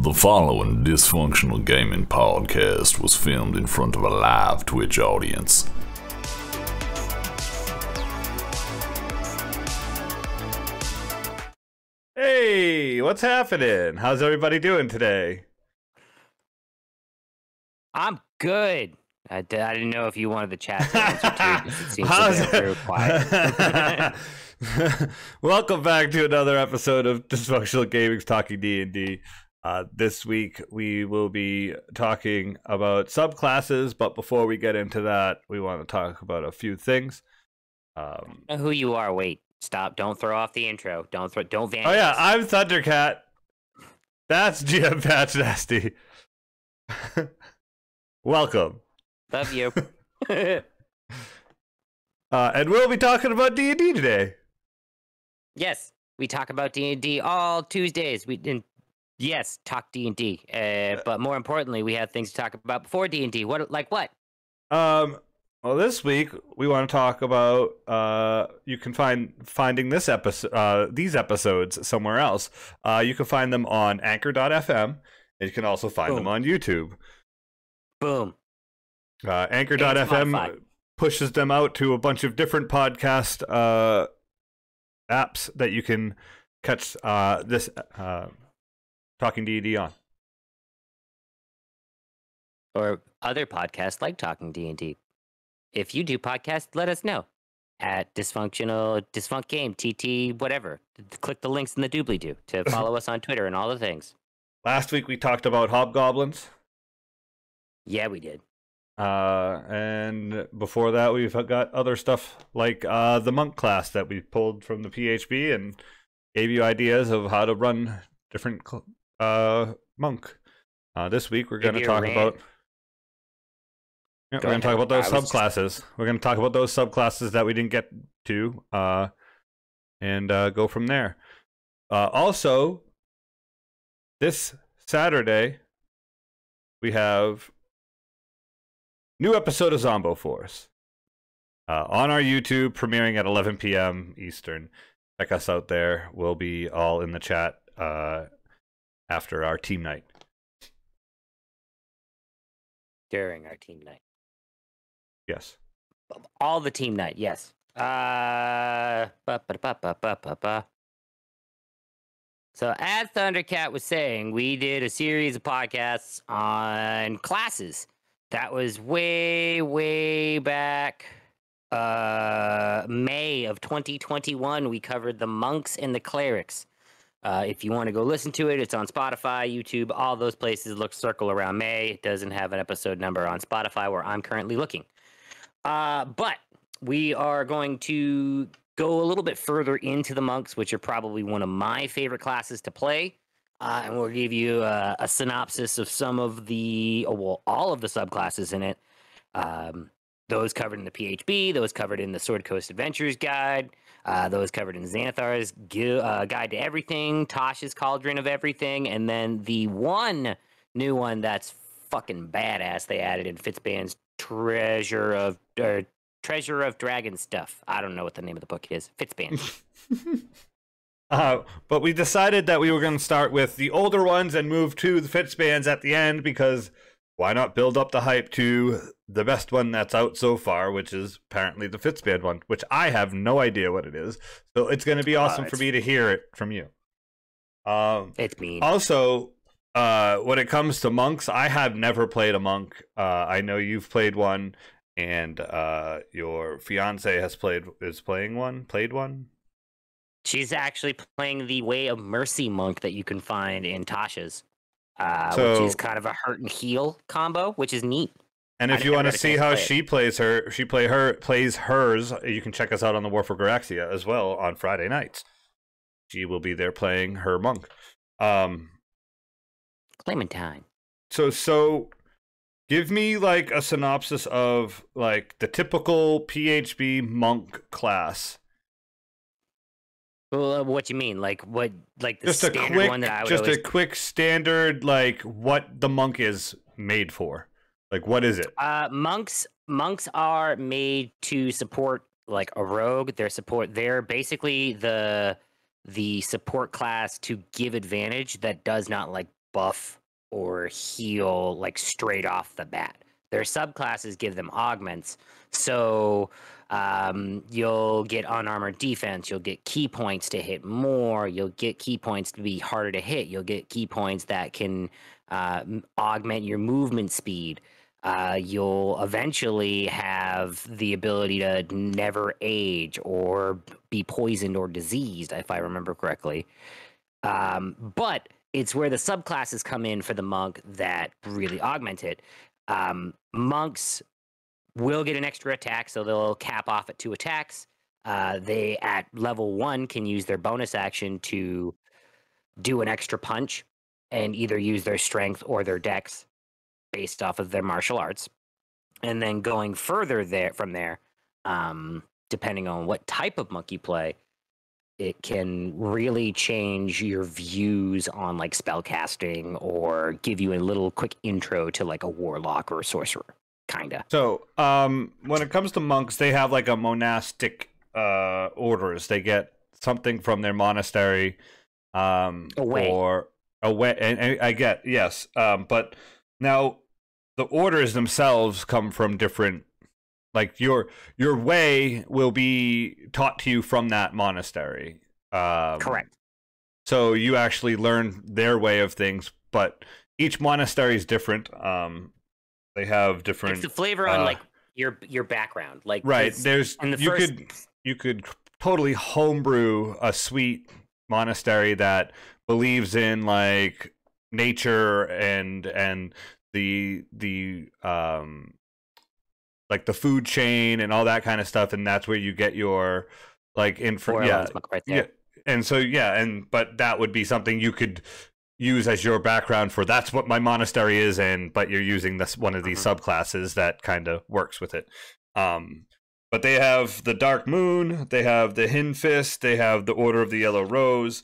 The following Dysfunctional Gaming podcast was filmed in front of a live Twitch audience. Hey, what's happening? How's everybody doing today? I'm good. I didn't know if you wanted the chat to answer too. It seems to be very quiet. Welcome back to another episode of Dysfunctional Gaming's Talking D&D. This week we will be talking about subclasses, but before we get into that, we want to talk about a few things. I know who you are. Wait, stop! Don't throw off the intro. Don't vanish. Oh yeah, I'm Thundercat. That's GM Patch Nasty. Welcome. Love you. And we'll be talking about D&D today. Yes, we talk about D&D all Tuesdays. Yes, talk D&D. But more importantly, we have things to talk about before D&D. What? Well, this week we want to talk about. You can finding this episode, these episodes somewhere else. You can find them on Anchor.fm, and you can also find them on YouTube. Boom. Anchor.fm pushes them out to a bunch of different podcast apps that you can catch this Talking D&D on. Or other podcasts like Talking D&D. If you do podcasts, let us know at Dysfunct Game, TT, whatever. Click the links in the doobly-doo to follow us on Twitter and all the things. Last week we talked about hobgoblins. Yeah, we did. And before that, we've got other stuff like the monk class that we pulled from the PHB and gave you ideas of how to run different monk. This week we're going to talk about. Yeah, we're going to talk about those subclasses. We're going to talk about those subclasses that we didn't get to, and go from there. Also, this Saturday we have new episode of Zombo Force on our YouTube, premiering at 11 p.m. Eastern. Check us out there. We'll be all in the chat after our team night. During our team night. Yes. All the team night, yes. So as Thundercat was saying, we did a series of podcasts on classes. That was way back May of 2021. We covered the monks and the clerics. If you want to go listen to it, it's on Spotify, YouTube, all those places. Circle around May. It doesn't have an episode number on Spotify where I'm currently looking. But we are going to go a little bit further into the monks, which are probably one of my favorite classes to play. And we'll give you a synopsis of some of all of the subclasses in it. Those covered in the PHB, those covered in the Sword Coast Adventures Guide, those covered in Xanathar's Guide to Everything, Tosh's Cauldron of Everything, and then the one new one that's fucking badass they added in Fitzban's Treasure of Dragons stuff. I don't know what the name of the book is. Fitzban. But we decided that we were going to start with the older ones and move to the Fitzbans at the end, because why not build up the hype to the best one that's out so far, which is apparently the Fitzban one, which I have no idea what it is. So it's going to be awesome for me to hear it from you. It's mean. Also, when it comes to monks, I have never played a monk. I know you've played one, and your fiance played one. She's actually playing the Way of Mercy monk that you can find in Tasha's, which is kind of a hurt and heal combo, which is neat. And if you want to see how she plays hers, you can check us out on the War for Garaxia as well on Friday nights. She will be there playing her monk. Clementine. So give me like a synopsis of like the typical PHB monk class. Well, what you mean? Like what? Like the just standard one that I would a quick standard, like what the monk is made for. Like what is it? Monks are made to support like a rogue. They're basically the support class to give advantage that does not like buff or heal like straight off the bat. Their subclasses give them augments. So you'll get unarmored defense. You'll get key points to hit more. You'll get key points to be harder to hit. You'll get key points that can augment your movement speed. You'll eventually have the ability to never age or be poisoned or diseased, if I remember correctly. But it's where the subclasses come in for the monk that really augment it. Monks will get an extra attack, so they'll cap off at 2 attacks. They, at level 1, can use their bonus action to do an extra punch and either use their strength or their dex based off of their martial arts. And then going further from there, depending on what type of monk you play, it can really change your views on like spell casting or give you a little quick intro to like a warlock or a sorcerer, kinda. So when it comes to monks, they have like a monastic orders. They get something from their monastery Away. or away, and I get, yes, but now the orders themselves come from different, like your way will be taught to you from that monastery. Correct. So you actually learn their way of things, but each monastery is different. They have different. It's the flavor on like your background, like right. There's you you could totally homebrew a sweet monastery that believes in like nature and the like the food chain and all that kind of stuff, and that's where you get your like right there. And so but that would be something you could use as your background for that's what my monastery is, but you're using this one of these subclasses that kind of works with it. But they have the Dark Moon, they have the Hin Fist, they have the Order of the Yellow Rose,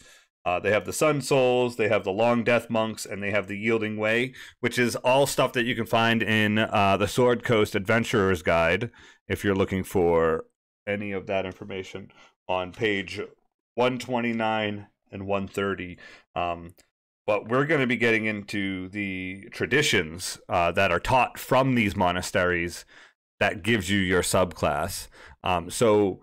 they have the Sun Souls, they have the Long Death Monks, and they have the Yielding Way, which is all stuff that you can find in the Sword Coast Adventurer's Guide, if you're looking for any of that information, on page 129 and 130. But we're going to be getting into the traditions that are taught from these monasteries that gives you your subclass. So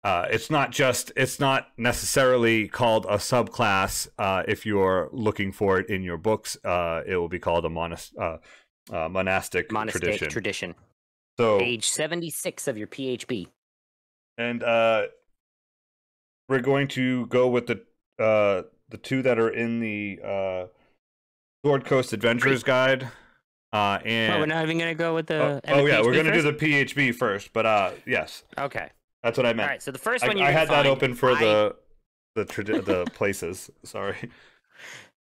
it's not necessarily called a subclass if you're looking for it in your books. It will be called a monastic tradition. So page 76 of your PHB. And we're going to go with the two that are in the Sword Coast Adventurer's Guide. And we're not even going to go with the. We're going to do the PHB first, but yes. Okay. That's what I meant. All right, so the first one I had that open for the places. Sorry.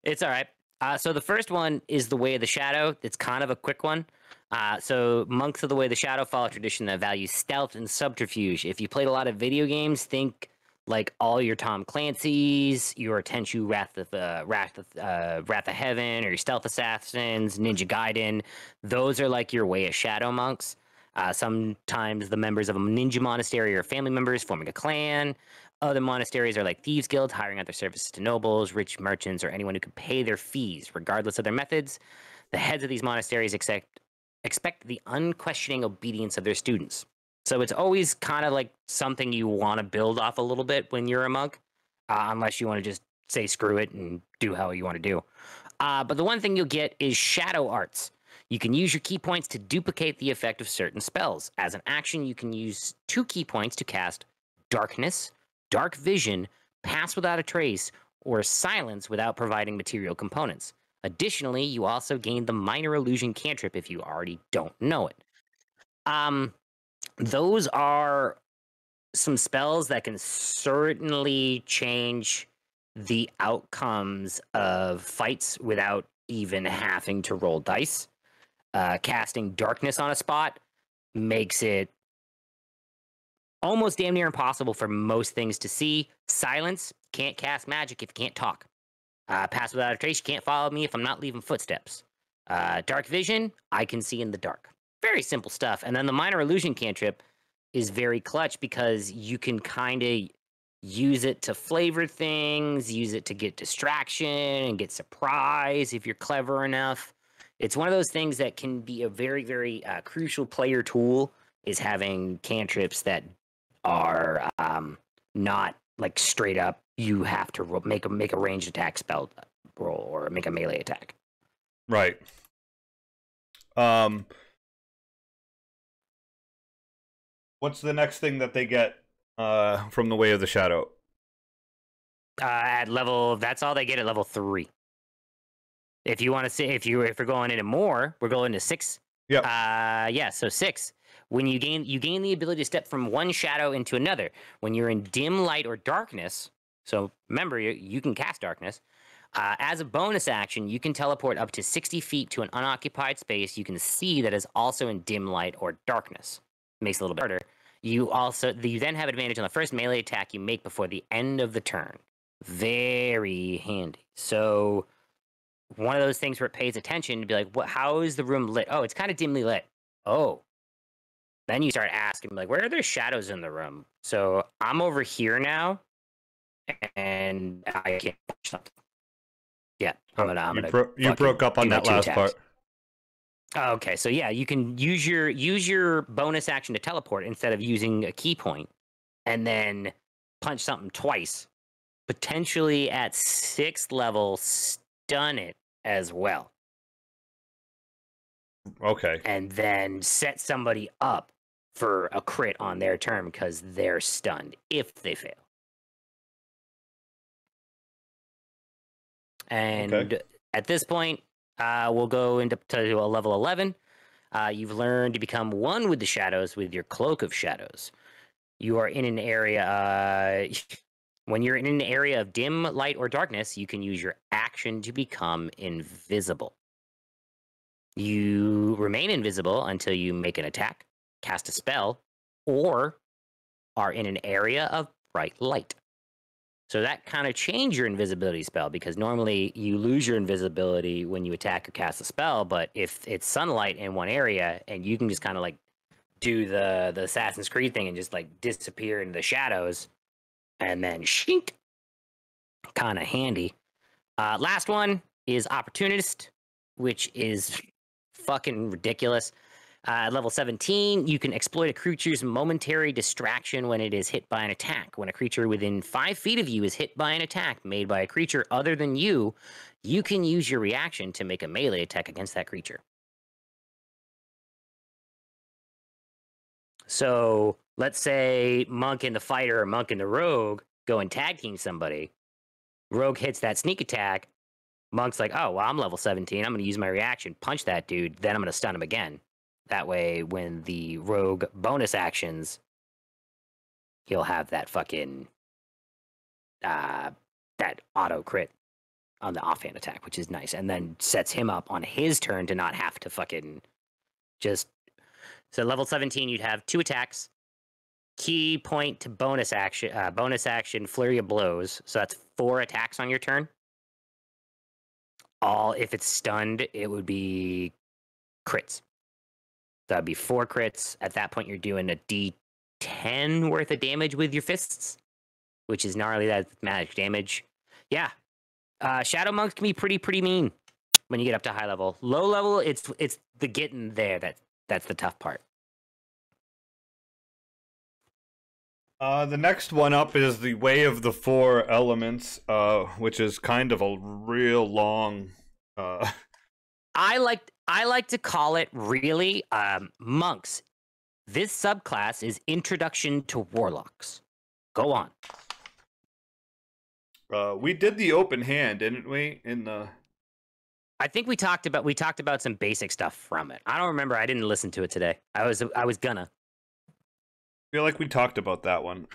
It's all right. So the first one is the Way of the Shadow. It's kind of a quick one. So monks of the Way of the Shadow follow a tradition that values stealth and subterfuge. If you played a lot of video games, think like all your Tom Clancy's, your Tenchu Wrath of Heaven, or your Stealth Assassins, Ninja Gaiden. Those are like your Way of Shadow monks. Sometimes the members of a ninja monastery are family members forming a clan. Other monasteries are like thieves' guilds, hiring out their services to nobles, rich merchants, or anyone who can pay their fees, regardless of their methods. The heads of these monasteries expect the unquestioning obedience of their students. So it's always kind of like something you want to build off a little bit when you're a monk, unless you want to just say screw it and do how you want to do. But the one thing you'll get is shadow arts. You can use your key points to duplicate the effect of certain spells. As an action, you can use 2 key points to cast Darkness, Dark Vision, Pass Without a Trace, or Silence without providing material components. Additionally, you also gain the Minor Illusion cantrip if you already don't know it. Those are some spells that can certainly change the outcomes of fights without even having to roll dice. Casting Darkness on a spot makes it almost damn near impossible for most things to see. Silence, can't cast magic if you can't talk. Pass Without a Trace, you can't follow me if I'm not leaving footsteps. Dark Vision, I can see in the dark. Very simple stuff. And then the Minor Illusion cantrip is very clutch because you can kind of use it to flavor things, use it to get distraction and get surprise if you're clever enough. It's one of those things that can be a very, very crucial player tool, is having cantrips that are not like straight up, you have to make a ranged attack spell roll or make a melee attack. Right. What's the next thing that they get from the Way of the Shadow? At level, that's all they get at level 3. If you want to see, if you're going into more, we're going to 6. Yeah. Yeah. So 6. When you gain the ability to step from one shadow into another. When you're in dim light or darkness. So remember, you can cast darkness. As a bonus action, you can teleport up to 60 feet to an unoccupied space you can see that is also in dim light or darkness. Makes it a little bit harder. You then have advantage on the first melee attack you make before the end of the turn. Very handy. So one of those things where it pays attention to be like, how is the room lit? Oh, it's kind of dimly lit. Oh. Then you start asking, like, where are there shadows in the room? So I'm over here now, and I can't push something. Yeah, You broke up on that last part. Okay, so yeah, you can use your bonus action to teleport instead of using a key point, and then punch something twice. Potentially at 6th level, stun it as well. Okay. And then set somebody up for a crit on their turn because they're stunned if they fail. And at this point, we'll go into to a level 11. You've learned to become one with the shadows with your Cloak of Shadows. You are in an area... when you're in an area of dim light or darkness, you can use your action to become invisible. You remain invisible until you make an attack, cast a spell, or are in an area of bright light. So that kind of changed your invisibility spell, because normally you lose your invisibility when you attack or cast a spell, but if it's sunlight in one area and you can just kind of like do the Assassin's Creed thing and just like disappear into the shadows and then shink, kind of handy. Last one is Opportunist, which is fucking ridiculous. Level 17, you can exploit a creature's momentary distraction when it is hit by an attack. When a creature within 5 feet of you is hit by an attack made by a creature other than you, you can use your reaction to make a melee attack against that creature. So let's say Monk and the Fighter or Monk and the Rogue go and tag team somebody. Rogue hits that sneak attack. Monk's like, oh, well, I'm level 17. I'm going to use my reaction, punch that dude, then I'm going to stun him again. That way, when the Rogue bonus actions, he'll have that fucking, that auto crit on the offhand attack, which is nice. And then sets him up on his turn to not have to fucking just... So level 17, you'd have 2 attacks, key point to bonus action, flurry of blows. So that's 4 attacks on your turn. If it's stunned, it would be crits. That'd be 4 crits. At that point, you're doing a D10 worth of damage with your fists, which is gnarly. That's magic damage. Yeah. Shadow monks can be pretty mean when you get up to high level. Low level, it's the getting there that's the tough part. The next one up is the Way of the 4 Elements, which is kind of a real long... I like to call it, really, monks. This subclass is Introduction to Warlocks. Go on. We did the open hand, didn't we? I think we talked about some basic stuff from it. I don't remember. I didn't listen to it today. I was gonna. I feel like we talked about that one.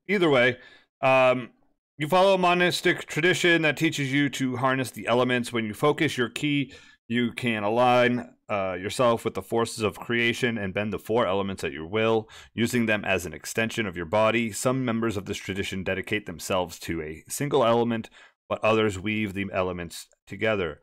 Either way, you follow a monastic tradition that teaches you to harness the elements. When you focus your ki, you can align yourself with the forces of creation and bend the 4 elements at your will, using them as an extension of your body. Some members of this tradition dedicate themselves to a single element, but others weave the elements together.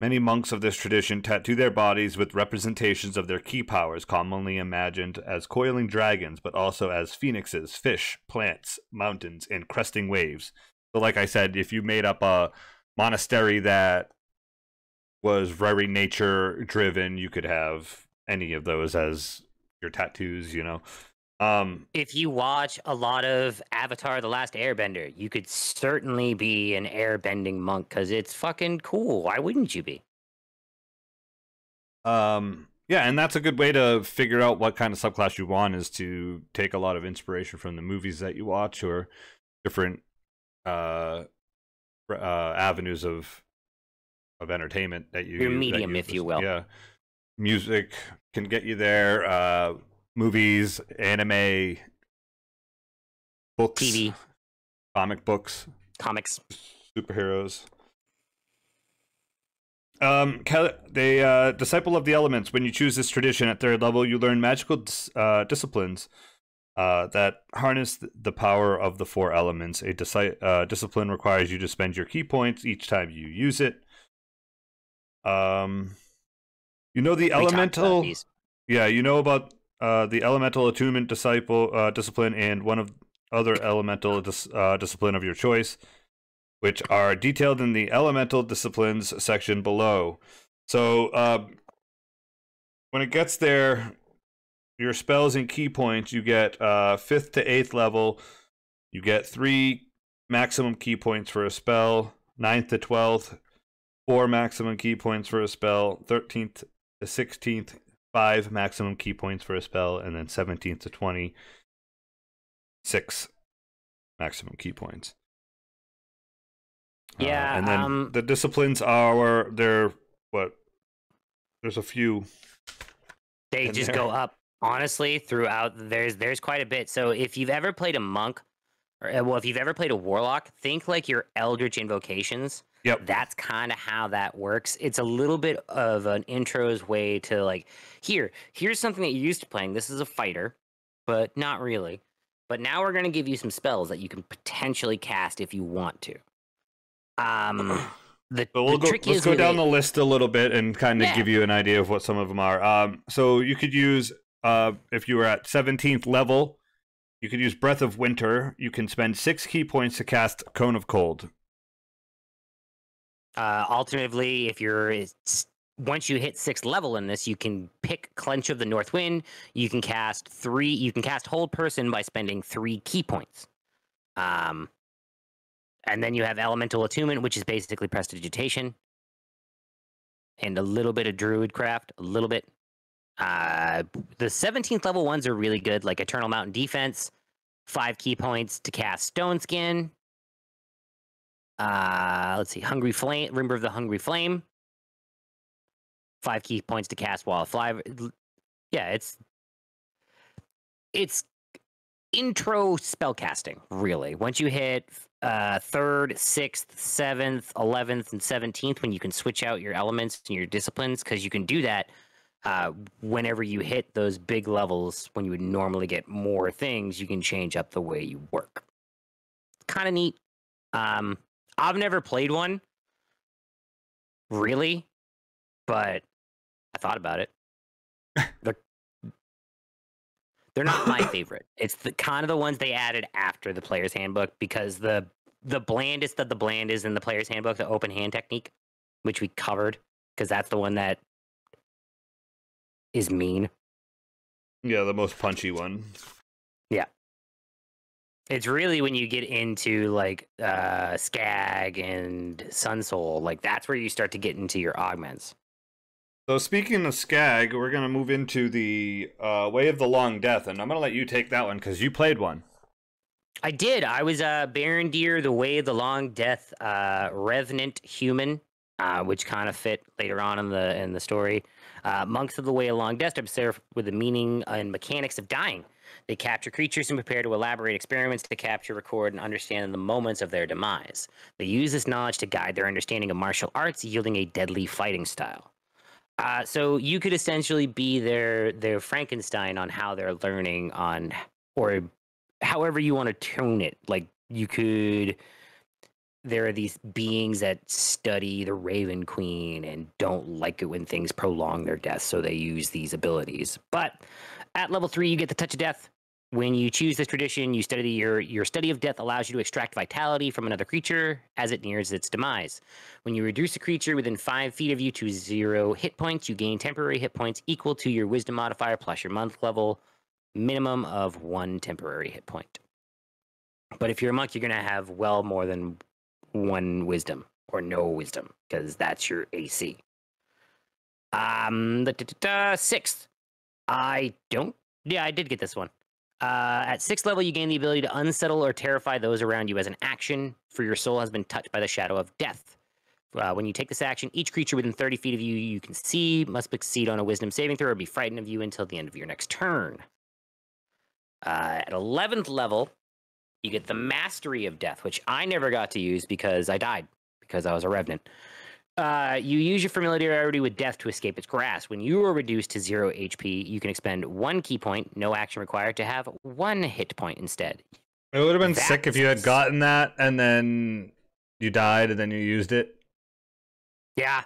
Many monks of this tradition tattoo their bodies with representations of their key powers, commonly imagined as coiling dragons, but also as phoenixes, fish, plants, mountains, and cresting waves. So like I said, if you made up a monastery that was very nature driven, you could have any of those as your tattoos, you know. If you watch a lot of Avatar: The Last Airbender, you could certainly be an airbending monk because it's fucking cool. Why wouldn't you be? Yeah, and that's a good way to figure out what kind of subclass you want, is to take a lot of inspiration from the movies that you watch or different avenues of entertainment that you Your medium, if you will. Yeah, music can get you there. Movies, anime, books, TV, comic books, comics, superheroes. Disciple of the Elements. When you choose this tradition at 3rd level, you learn magical disciplines that harness the power of the 4 elements. A discipline requires you to spend your key points each time you use it. You know the elemental. Yeah, you know about the elemental attunement discipline and one of other elemental discipline of your choice, which are detailed in the elemental disciplines section below. So when it gets there, your spells and key points, you get 5th to 8th level, you get 3 maximum key points for a spell. 9th to 12th, 4 maximum key points for a spell. 13th to 16th, 5 maximum key points for a spell. And then 17th to 20, 6 maximum key points. Yeah, and then the disciplines are there's a few. They just go up, honestly, throughout. There's quite a bit. So if you've ever played a monk, or if you've ever played a warlock, think like your eldritch invocations. Yep. That's kind of how that works. It's a little bit of an intro's way to like, here's something that you're used to playing. This is a fighter, but not really. But now we're going to give you some spells that you can potentially cast if you want to. Let's go down the list a little bit and kind of give you an idea of what some of them are. So you could use, if you were at 17th level, you could use Breath of Winter. You can spend 6 key points to cast Cone of Cold. Alternatively, once you hit 6th level in this, you can pick Clench of the North Wind. You can cast Hold Person by spending 3 key points. And then you have Elemental Attunement, which is basically Prestidigitation. And a little bit of Druidcraft, a little bit. The 17th level ones are really good, like Eternal Mountain Defense, 5 key points to cast Stone Skin. Let's see, Hungry Flame, Rimmer of the Hungry Flame. 5 key points to cast Wall of Fly. Yeah, it's intro spellcasting, really. Once you hit 3rd, 6th, 7th, 11th, and 17th, when you can switch out your elements and your disciplines, because you can do that whenever you hit those big levels, when you would normally get more things, you can change up the way you work. Kind of neat. I've never played one, really, but I thought about it. They're not my favorite. It's the kind of the ones they added after the player's handbook, because the blandest of the bland is in the player's handbook, the open hand technique, which we covered, because that's the one that is mean. Yeah, the most punchy one. Yeah. It's really when you get into like Skag and Sun Soul, like that's where you start to get into your augments. So speaking of Skag, we're going to move into the Way of the Long Death, and I'm going to let you take that one because you played one. I did. I was Baron Deer, the Way of the Long Death Revenant Human, which kind of fit later on in the story. Monks of the Way of the Long Death are served with the meaning and mechanics of dying. They capture creatures and prepare to elaborate experiments to capture, record, and understand the moments of their demise. They use this knowledge to guide their understanding of martial arts, yielding a deadly fighting style. So you could essentially be their Frankenstein on how they're learning on, or however you want to tune it. Like you could there are these beings that study the Raven Queen and don't like it when things prolong their death, so they use these abilities. But at level 3, you get the Touch of Death. When you choose this tradition, you study your study of death allows you to extract vitality from another creature as it nears its demise. When you reduce a creature within 5 feet of you to 0 hit points, you gain temporary hit points equal to your Wisdom modifier plus your monk level, minimum of 1 temporary hit point. But if you're a monk, you're going to have well more than 1 wisdom or no wisdom because that's your AC. Sixth, I did get this one. At 6th level, you gain the ability to unsettle or terrify those around you as an action, for your soul has been touched by the shadow of death. When you take this action, each creature within 30 feet of you can see must succeed on a wisdom saving throw or be frightened of you until the end of your next turn. At 11th level, you get the Mastery of Death, which I never got to use because I died, because I was a Revenant. You use your familiarity with death to escape its grasp. When you are reduced to 0 HP, you can expend 1 key point, no action required, to have 1 hit point instead. It would have been sick if you had gotten that and then you died and then you used it. Yeah.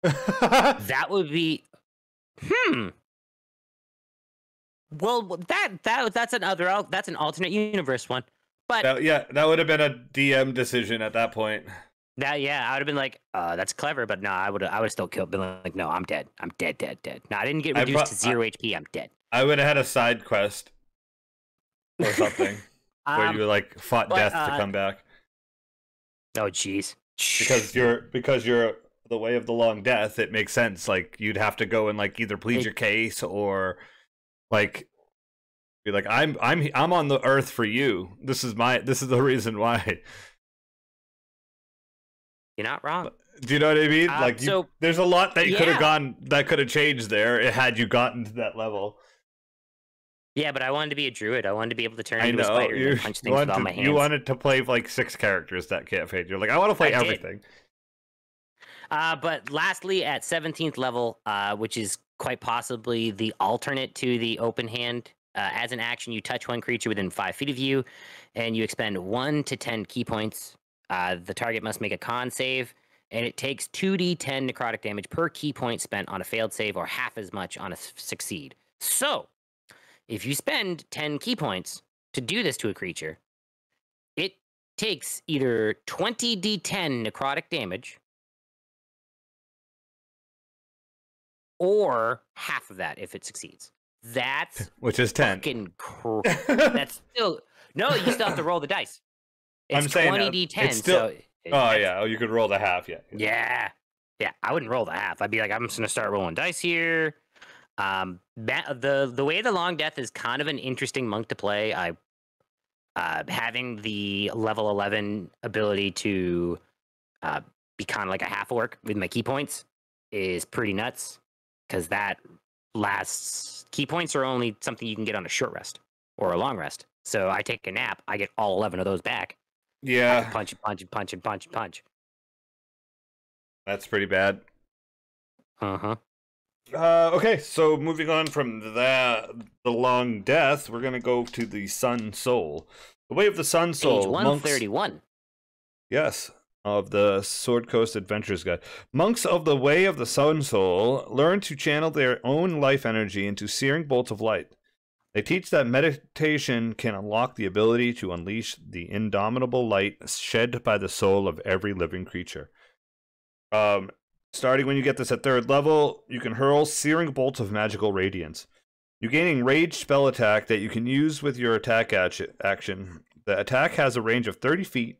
That would be... Well, that's an alternate universe one. But that would have been a DM decision at that point. I would have been like, that's clever, but no, I would still been like, no, I'm dead. I'm dead. No, I didn't get reduced to 0 HP. I'm dead. I would have had a side quest or something where you like fought death to come back. Oh, jeez. Because you're the way of the long death. It makes sense. Like you'd have to go and like either plead your case or like be like, I'm on the earth for you. This is the reason why. You're not wrong. Do you know what I mean? There's a lot that you could have changed there had you gotten to that level. Yeah, but I wanted to be a druid. I wanted to be able to turn into a spider and punch things with all my hands. You wanted to play like 6 characters that campaign. You're like, I want to play everything. But lastly, at 17th level, which is quite possibly the alternate to the open hand, as an action, you touch 1 creature within 5 feet of you, and you expend 1 to 10 key points. The target must make a con save, and it takes 2d10 necrotic damage per key point spent on a failed save or half as much on a succeed. So, if you spend 10 key points to do this to a creature, it takes either 20d10 necrotic damage or half of that if it succeeds. That's which is 10. That's still... No, you still have to roll the dice. It's 20d10. It's still, you could roll the half, Yeah, I wouldn't roll the half. I'd be like, I'm just going to start rolling dice here. The way the long death is kind of an interesting monk to play. Having the level 11 ability to be kind of like a half orc with my key points is pretty nuts, because that lasts... Key points are only something you can get on a short rest or a long rest. So I take a nap, I get all 11 of those back. Yeah. Punch. That's pretty bad. Uh-huh. Okay, so moving on from the long death, we're going to go to the Sun Soul. The Way of the Sun Soul. Page 131. Yes, of the Sword Coast Adventures Guide. Monks of the Way of the Sun Soul learn to channel their own life energy into searing bolts of light. They teach that meditation can unlock the ability to unleash the indomitable light shed by the soul of every living creature. Starting when you get this at 3rd level, you can hurl searing bolts of magical radiance. You gain a ranged spell attack that you can use with your attack action. The attack has a range of 30 feet.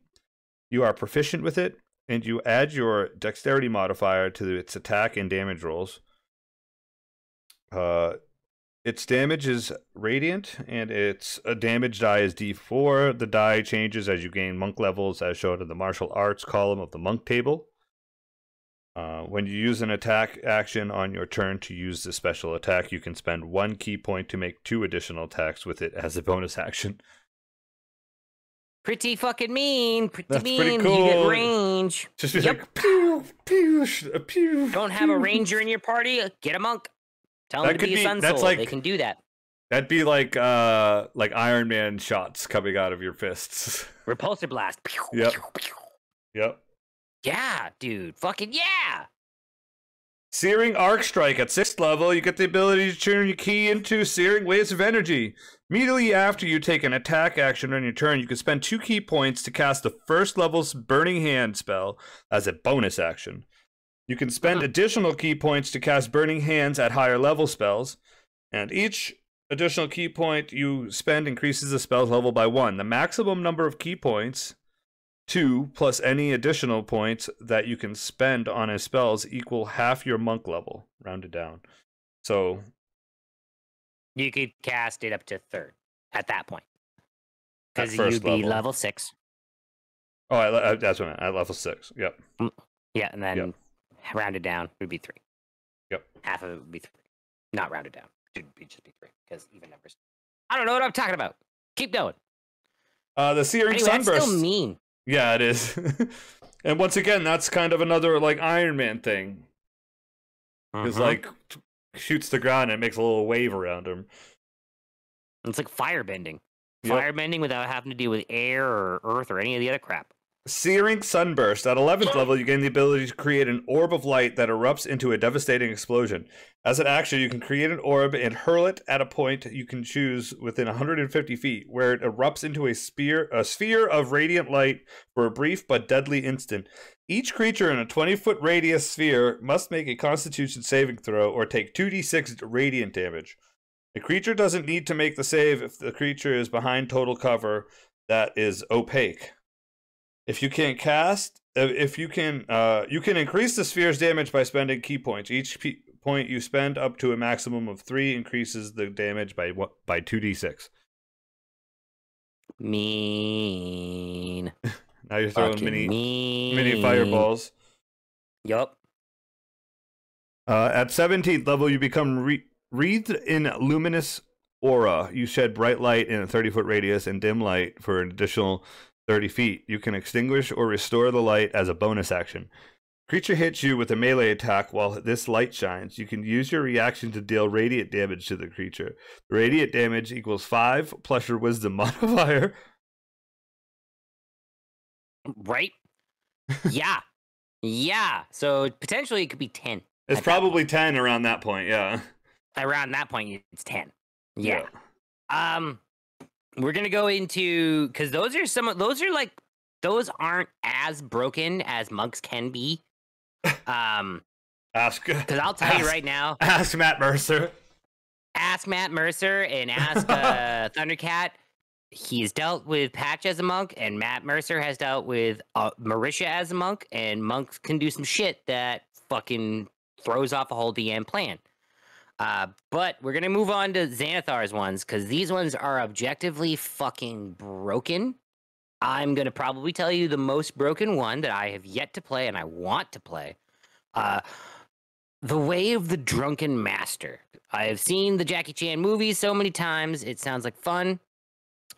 You are proficient with it, and you add your dexterity modifier to its attack and damage rolls. Its damage is radiant, and its damage die is D4. The die changes as you gain monk levels, as shown in the martial arts column of the monk table. When you use an attack action on your turn to use the special attack, you can spend 1 key point to make 2 additional attacks with it as a bonus action. Pretty fucking mean. That's pretty cool. You get range. Just be like, pew, pew, pew. Don't have a ranger in your party? Get a monk. Tell them to be a sun soul. They can do that. That'd be like Iron Man shots coming out of your fists. Repulsor blast. Yep. Yep. Yeah, dude. Fucking yeah. Searing Arc Strike at 6th level, you get the ability to turn your key into Searing Waves of Energy. Immediately after you take an attack action on your turn, you can spend 2 key points to cast the first level's Burning Hand spell as a bonus action. You can spend additional key points to cast Burning Hands at higher level spells, and each additional key point you spend increases the spell's level by 1. The maximum number of key points, 2, plus any additional points that you can spend on his spells equal half your monk level, rounded down. So you could cast it up to 3rd at that point. Because first you'd be level. level 6. Oh, that's what I meant. At level 6. Yep. Yeah, and then rounded down would be 3. Yep. Half of it would be 3. Not rounded down. It would just be 3 because even numbers. I don't know what I'm talking about. Keep going. The Searing Anyway, Sunburst. that's still mean. Yeah, it is. And once again, that's kind of another like Iron Man thing. It's like shoots the ground and it makes a little wave around him. It's like firebending. Yep. Firebending without having to deal with air or earth or any of the other crap. Searing Sunburst. At 11th level, you gain the ability to create an orb of light that erupts into a devastating explosion. As an action, you can create an orb and hurl it at a point you can choose within 150 feet, where it erupts into a sphere of radiant light for a brief but deadly instant. Each creature in a 20-foot radius sphere must make a Constitution saving throw or take 2d6 radiant damage. The creature doesn't need to make the save if the creature is behind total cover that is opaque. If you can you can increase the sphere's damage by spending key points. Each point you spend up to a maximum of 3 increases the damage by 2d6. Mean. Now you're throwing mini fireballs. Yup. At 17th level, you become wreathed in luminous aura. You shed bright light in a 30-foot radius and dim light for an additional 30 feet. You can extinguish or restore the light as a bonus action. Creature hits you with a melee attack while this light shines. You can use your reaction to deal radiant damage to the creature. The radiant damage equals 5 plus your wisdom modifier. Right? Yeah. Yeah. So potentially it could be 10. It's probably 10 around that point, yeah. Around that point, it's 10. Yeah. We're gonna go into because those aren't as broken as monks can be. Because I'll tell you right now. Ask Matt Mercer. Ask Matt Mercer and ask Thundercat. He's dealt with Patch as a monk, and Matt Mercer has dealt with Marisha as a monk, and monks can do some shit that fucking throws off a whole DM plan. But we're gonna move on to Xanathar's ones, because these ones are objectively fucking broken. I'm gonna probably tell you the most broken one that I have yet to play and I want to play. The Way of the Drunken Master. I have seen the Jackie Chan movies so many times, it sounds like fun.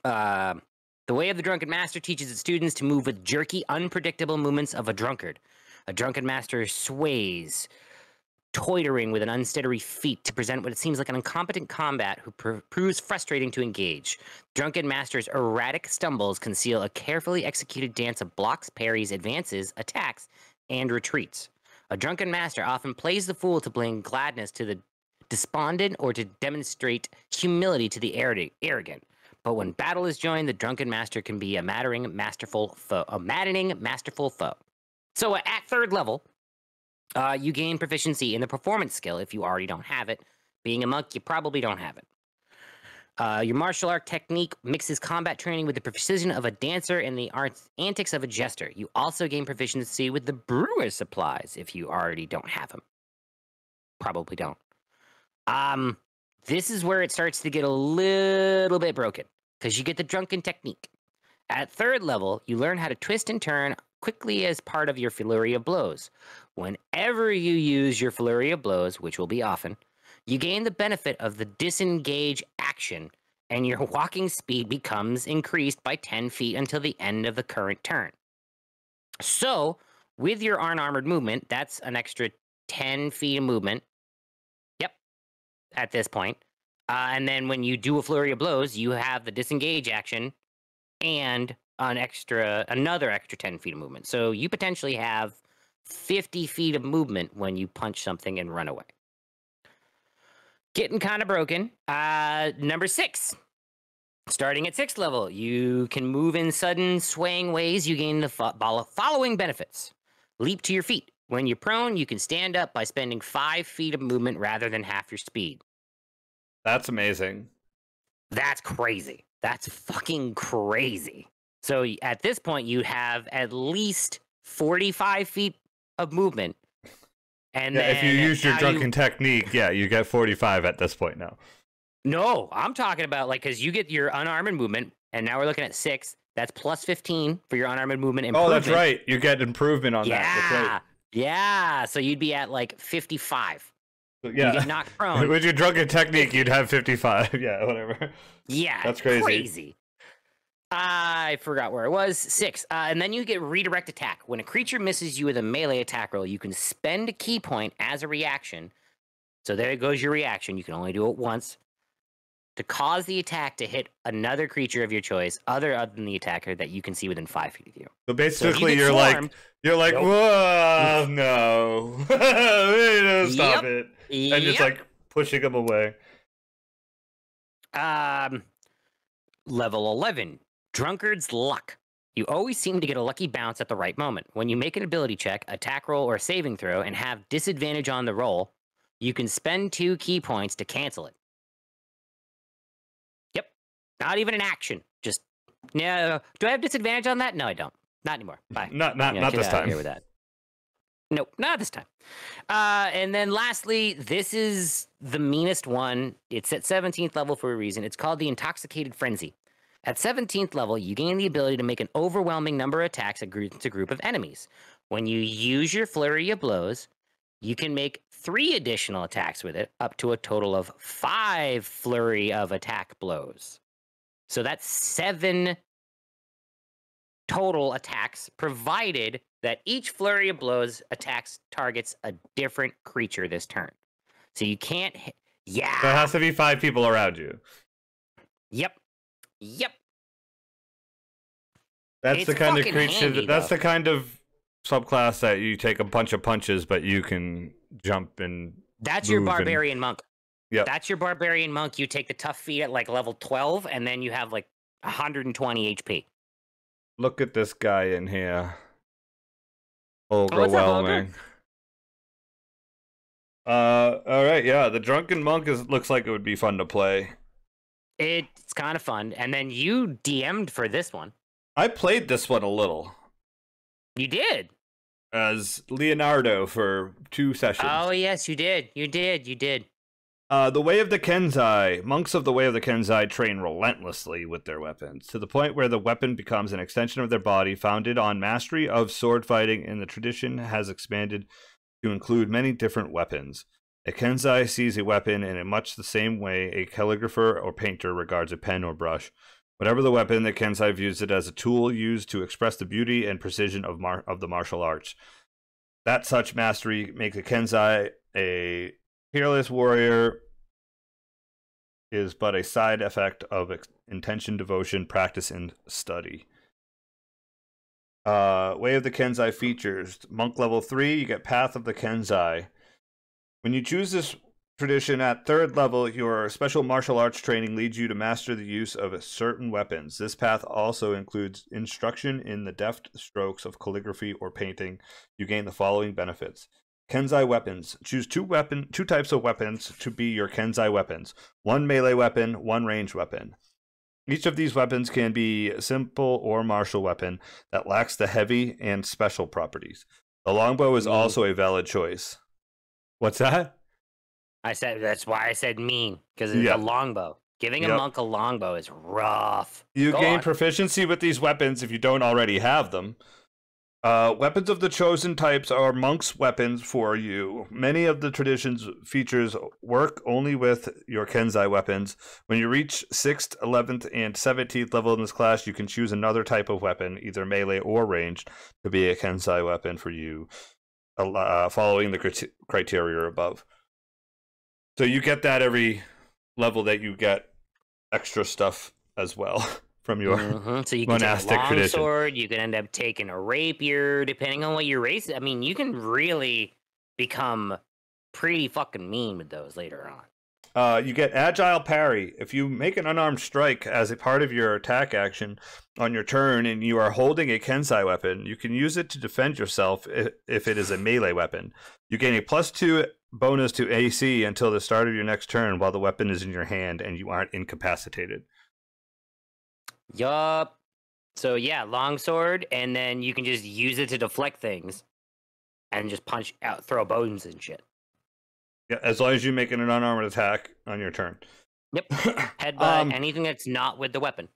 The Way of the Drunken Master teaches its students to move with jerky, unpredictable movements of a drunkard. A drunken master sways, toitering with an unsteady feet to present what it seems like an incompetent combat who proves frustrating to engage. Drunken Master's erratic stumbles conceal a carefully executed dance of blocks, parries, advances, attacks, and retreats. A drunken master often plays the fool to bring gladness to the despondent or to demonstrate humility to the arrogant. But when battle is joined, the drunken master can be a maddening, masterful foe. So at 3rd level, you gain proficiency in the performance skill if you already don't have it. Being a monk, you probably don't have it. Your martial art technique mixes combat training with the precision of a dancer and the antics of a jester. You also gain proficiency with the brewer supplies if you already don't have them. Probably don't. This is where it starts to get a little bit broken, because you get the drunken technique. At 3rd level, you learn how to twist and turn quickly as part of your flurry of blows. Whenever you use your flurry of blows, which will be often, you gain the benefit of the disengage action, and your walking speed becomes increased by 10 feet until the end of the current turn. So, with your unarmored movement, that's an extra 10 feet of movement. Yep, at this point. And then when you do a flurry of blows, you have the disengage action and another extra 10 feet of movement. So you potentially have 50 feet of movement when you punch something and run away. Getting kind of broken. Number 6. Starting at 6th level, you can move in sudden, swaying ways. You gain the following benefits. Leap to your feet. When you're prone, you can stand up by spending 5 feet of movement rather than half your speed. That's amazing. That's crazy. That's fucking crazy. So at this point, you have at least 45 feet of movement. And then if you use your drunken technique, you get 45 at this point now. No, I'm talking about because you get your unarmed movement, and now we're looking at 6. That's plus 15 for your unarmed movement improvement. Oh, that's right. You get improvement on that. That's right. Yeah. So you'd be at 55. Yeah. You get knocked prone. With your drunken technique, you'd have 55. Yeah, whatever. Yeah. That's crazy. I forgot where it was. 6. And then you get redirect attack. When a creature misses you with a melee attack roll, you can spend a key point as a reaction. So there goes your reaction. You can only do it once. To cause the attack to hit another creature of your choice, other than the attacker that you can see within 5 feet of you. So basically, you're like, nope. Whoa, no, stop it, and just pushing them away. Level 11, Drunkard's Luck. You always seem to get a lucky bounce at the right moment. When you make an ability check, attack roll, or saving throw, and have disadvantage on the roll, you can spend 2 key points to cancel it. Not even an action. Just no. Do I have disadvantage on that? No, I don't. Not anymore. Bye. Not this time. Here with that. Nope, not this time. And then lastly, this is the meanest one. It's at 17th level for a reason. It's called the Intoxicated Frenzy. At 17th level, you gain the ability to make an overwhelming number of attacks against a group of enemies. When you use your Flurry of Blows, you can make 3 additional attacks with it, up to a total of 5 Flurry of Attack Blows. So that's 7 total attacks, provided that each Flurry of Blows attacks targets a different creature this turn. So you can't hit. Yeah. There has to be 5 people around you. Yep. That's the kind of creature. Handy, that's the kind of subclass that you take a bunch of punches, but you can jump and. That's your Barbarian Monk. Yeah, that's your Barbarian Monk. You take the tough feat at level 12, and then you have 120 HP. Look at this guy in here. Overwhelming. All right, yeah. The Drunken Monk looks like it would be fun to play. It's kind of fun. And then you DM'd for this one. I played this one a little. You did? As Leonardo for 2 sessions. Oh, yes, you did. You did. The Way of the Kansai. Monks of the Way of the Kansai train relentlessly with their weapons, to the point where the weapon becomes an extension of their body. Founded on mastery of sword fighting, and the tradition has expanded to include many different weapons. A Kansai sees a weapon in much the same way a calligrapher or painter regards a pen or brush. Whatever the weapon, the Kansai views it as a tool used to express the beauty and precision of the martial arts. That such mastery makes a Kansai a peerless warrior is but a side effect of intention, devotion, practice, and study. Way of the Kansai features. Monk level 3, you get Path of the Kansai. When you choose this tradition at 3rd level, your special martial arts training leads you to master the use of certain weapons. This path also includes instruction in the deft strokes of calligraphy or painting. You gain the following benefits. Kansai weapons. Choose 2 types of weapons to be your Kansai weapons. 1 melee weapon, 1 ranged weapon. Each of these weapons can be a simple or martial weapon that lacks the heavy and special properties. The longbow is also a valid choice. What's that? That's why I said mean, because it's a longbow. Giving a monk a longbow is rough. You gain proficiency with these weapons if you don't already have them. Weapons of the chosen types are monks' weapons for you. Many of the tradition's features work only with your Kansai weapons. When you reach 6th, 11th, and 17th level in this class, you can choose another type of weapon, either melee or ranged, to be a Kansai weapon for you, following the criteria above. So you get that every level that you get extra stuff as well from your So you can take a monastic long tradition. sword. You can end up taking a rapier, depending on what your race. I mean, you can really become pretty fucking mean with those later on. You get Agile Parry. If you make an unarmed strike as a part of your attack action on your turn and you are holding a Kansai weapon, you can use it to defend yourself if it is a melee weapon. You gain a +2 bonus to AC until the start of your next turn while the weapon is in your hand and you aren't incapacitated. Yup. So yeah, longsword, and then you can just use it to deflect things and just punch out, throw bones and shit. Yeah, as long as you make an unarmed attack on your turn. Yep. Headbutt, anything that's not with the weapon.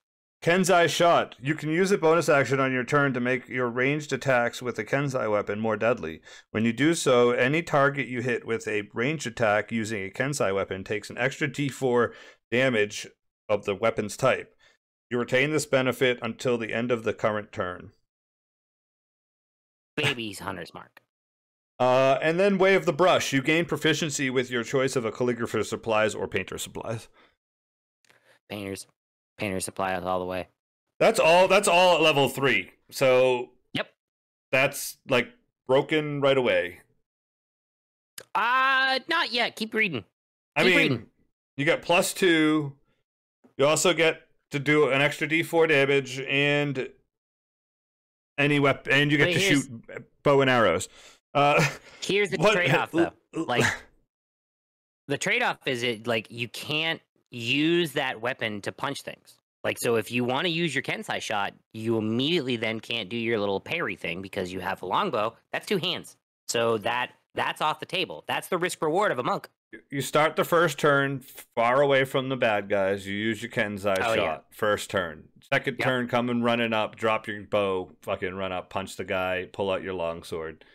Kansai Shot. You can use a bonus action on your turn to make your ranged attacks with a Kansai weapon more deadly. When you do so, any target you hit with a ranged attack using a Kansai weapon takes an extra d4 damage of the weapon's type. You retain this benefit until the end of the current turn. Baby's Hunter's Mark. And then Way of the Brush. You gain proficiency with your choice of a calligrapher's supplies or painter's supplies. Painter's supplies all the way. That's all at level 3. So yep, that's like broken right away. Not yet. Keep reading. Keep reading. You get +2. You also get to do an extra d4 damage and any weapon, and you get to shoot bow and arrows. Here's the trade-off, though. Like, the trade-off is you can't use that weapon to punch things. Like, so if you want to use your Kansai shot, you immediately then can't do your little parry thing because you have a longbow. That's 2 hands. So that's off the table. That's the risk reward of a monk. You start the first turn far away from the bad guys. You use your Kansai shot. Yeah. First turn. Second turn, coming running up, drop your bow, fucking run up, punch the guy, pull out your longsword.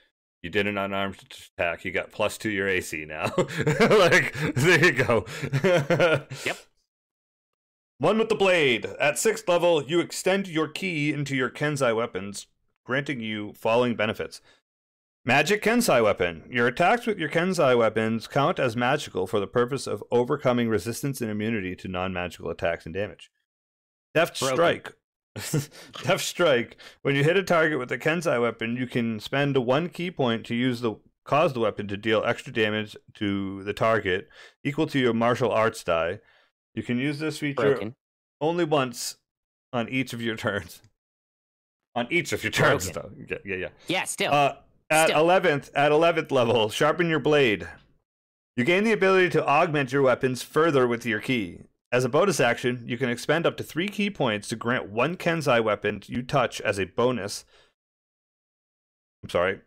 You did an unarmed attack. You got +2 your AC now. Like, there you go. Yep. One with the blade. At 6th level, you extend your ki into your Kansai weapons, granting you following benefits. Magic Kansai weapon. Your attacks with your Kansai weapons count as magical for the purpose of overcoming resistance and immunity to non-magical attacks and damage. Deft Strike. Deft Strike. When you hit a target with a Kansai weapon, you can spend 1 key point to cause the weapon to deal extra damage to the target, equal to your martial arts die. You can use this feature only once on each of your turns. On each of your turns, though. Yeah. Yeah, still. At 11th level, sharpen your blade. You gain the ability to augment your weapons further with your ki. As a bonus action, you can expend up to 3 key points to grant 1 Kansai weapon you touch as a bonus. To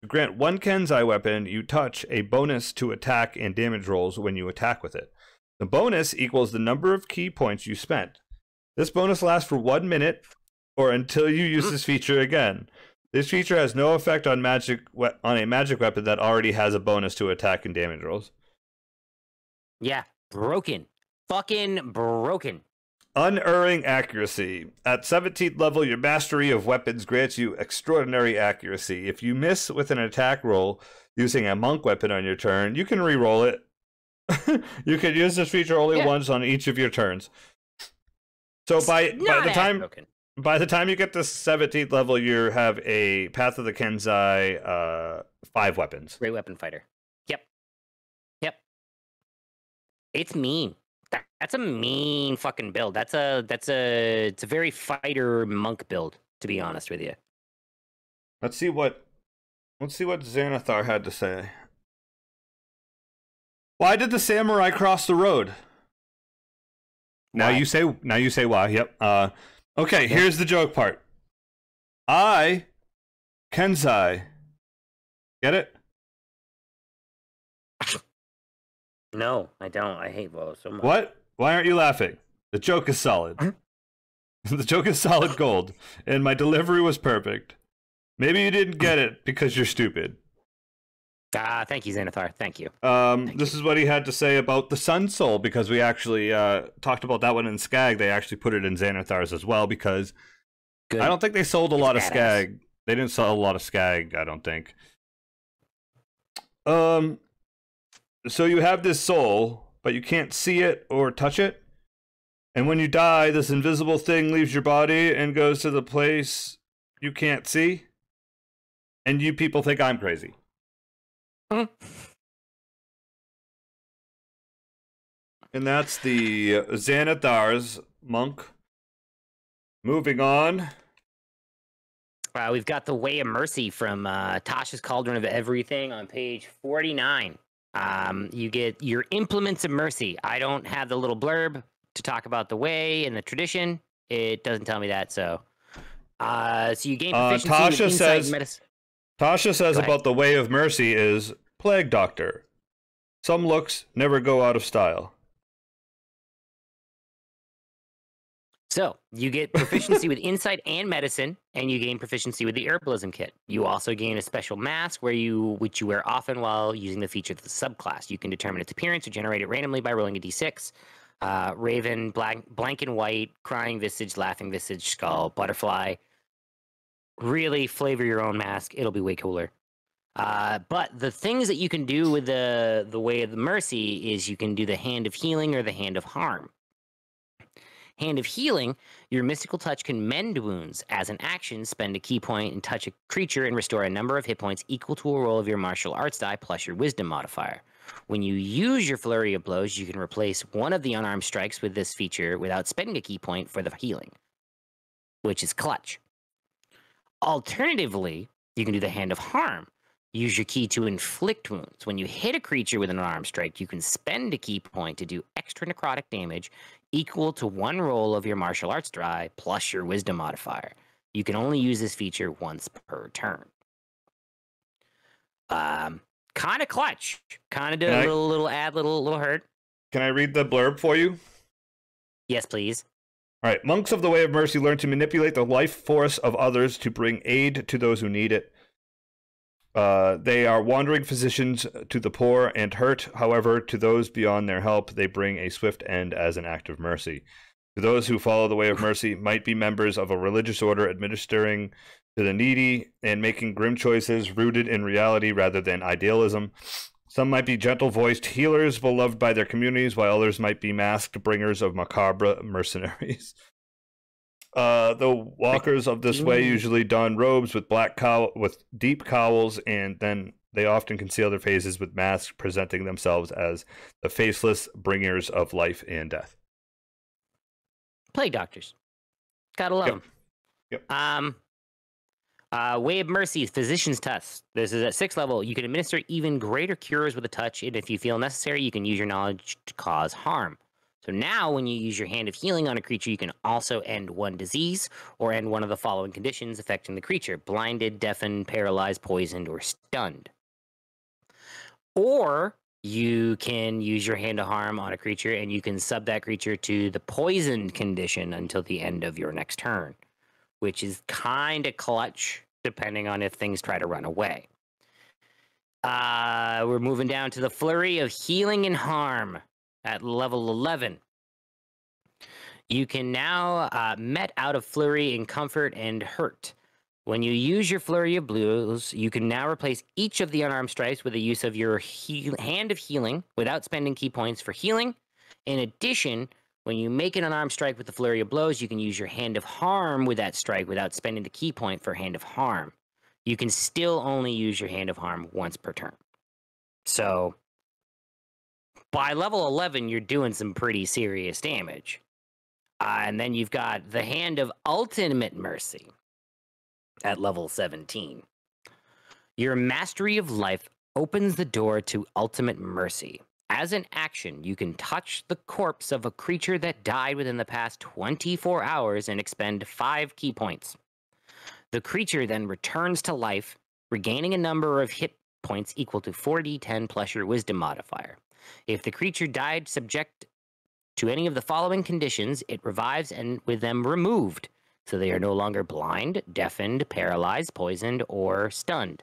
grant 1 Kansai weapon you touch a bonus to attack and damage rolls when you attack with it. The bonus equals the number of key points you spent. This bonus lasts for 1 minute or until you use this feature again. This feature has no effect on a magic weapon that already has a bonus to attack and damage rolls. Yeah, broken. Fucking broken. Unerring accuracy. At 17th level, your mastery of weapons grants you extraordinary accuracy. If you miss with an attack roll using a monk weapon on your turn, you can re-roll it. You can use this feature only once on each of your turns. So by the time you get to 17th level, you have a Path of the Kansai 5 weapons. Great weapon fighter. Yep. It's mean. That's a mean fucking build. It's a very fighter monk build, to be honest with you. Let's see what Xanathar had to say. Why did the samurai cross the road? Now you say why. Yep. Okay, here's the joke part. Kansai. Get it? No, I don't. I hate Woe so much. What? Why aren't you laughing? The joke is solid. The joke is solid gold, and my delivery was perfect. Maybe you didn't get it because you're stupid. Thank you, Xanathar. Thank you. This is what he had to say about the Sun Soul, because we actually talked about that one in Skag. They actually put it in Xanathar's as well, because I don't think they sold a lot of Skag. They didn't sell a lot of Skag, I don't think. So you have this soul, but you can't see it or touch it. And when you die, this invisible thing leaves your body and goes to the place you can't see. And you people think I'm crazy. Mhm. And that's the Xanathar's monk. Moving on. We've got the Way of Mercy from Tasha's Cauldron of Everything on page 49. You get your Implements of Mercy. I don't have the little blurb to talk about the way and the tradition. It doesn't tell me that, so you gain proficiency with insight and medicine. Tasha says about the Way of Mercy is Plague Doctor. Some looks never go out of style. So you get proficiency with insight and medicine, and you gain proficiency with the herbalism kit. You also gain a special mask which you wear often while using the feature of the subclass. You can determine its appearance or generate it randomly by rolling a d6. Raven, blank and white, crying visage, laughing visage, skull, butterfly. Really flavor your own mask. It'll be way cooler. But the things that you can do with the Way of the Mercy is you can do the Hand of Healing or the Hand of Harm. Hand of Healing, your mystical touch can mend wounds. As an action, spend a key point and touch a creature and restore a number of hit points equal to a roll of your martial arts die plus your wisdom modifier. When you use your Flurry of Blows, you can replace one of the unarmed strikes with this feature without spending a key point for the healing, which is clutch. Alternatively, you can do the Hand of Harm. Use your key to inflict wounds. When you hit a creature with an unarmed strike, you can spend a key point to do extra necrotic damage equal to one roll of your martial arts die plus your wisdom modifier. You can only use this feature once per turn. Kind of clutch. Kind of do a little add, little hurt. Can I read the blurb for you? Yes, please. All right. Monks of the Way of Mercy learn to manipulate the life force of others to bring aid to those who need it. They are wandering physicians to the poor and hurt. However, to those beyond their help, they bring a swift end as an act of mercy. To those who follow the Way of Mercy might be members of a religious order administering to the needy and making grim choices rooted in reality rather than idealism. Some might be gentle-voiced healers beloved by their communities, while others might be masked bringers of macabre mercenaries. The walkers of this way usually don robes with with deep cowls, and then they often conceal their faces with masks, presenting themselves as the faceless bringers of life and death. Plague doctors. Gotta love them. Yep. Way of Mercy, Physician's Test. This is at 6th level. You can administer even greater cures with a touch, and if you feel necessary, you can use your knowledge to cause harm. So now, when you use your Hand of Healing on a creature, you can also end one disease or end one of the following conditions affecting the creature: blinded, deafened, paralyzed, poisoned, or stunned. Or you can use your Hand of Harm on a creature, and you can sub that creature to the poisoned condition until the end of your next turn, which is kind of clutch, depending on if things try to run away. We're moving down to the Flurry of Healing and Harm. At level 11, you can now met out of Flurry in Comfort and Hurt. When you use your Flurry of Blows, you can now replace each of the unarmed strikes with the use of your Hand of Healing without spending key points for healing. In addition, when you make an unarmed strike with the Flurry of Blows, you can use your Hand of Harm with that strike without spending the key point for Hand of Harm. You can still only use your Hand of Harm once per turn. So by level 11, you're doing some pretty serious damage. And then you've got the Hand of Ultimate Mercy at level 17. Your Mastery of Life opens the door to Ultimate Mercy. As an action, you can touch the corpse of a creature that died within the past 24 hours and expend 5 key points. The creature then returns to life, regaining a number of hit points equal to 4d10 plus your wisdom modifier. If the creature died subject to any of the following conditions, it revives and with them removed, so they are no longer blind, deafened, paralyzed, poisoned, or stunned.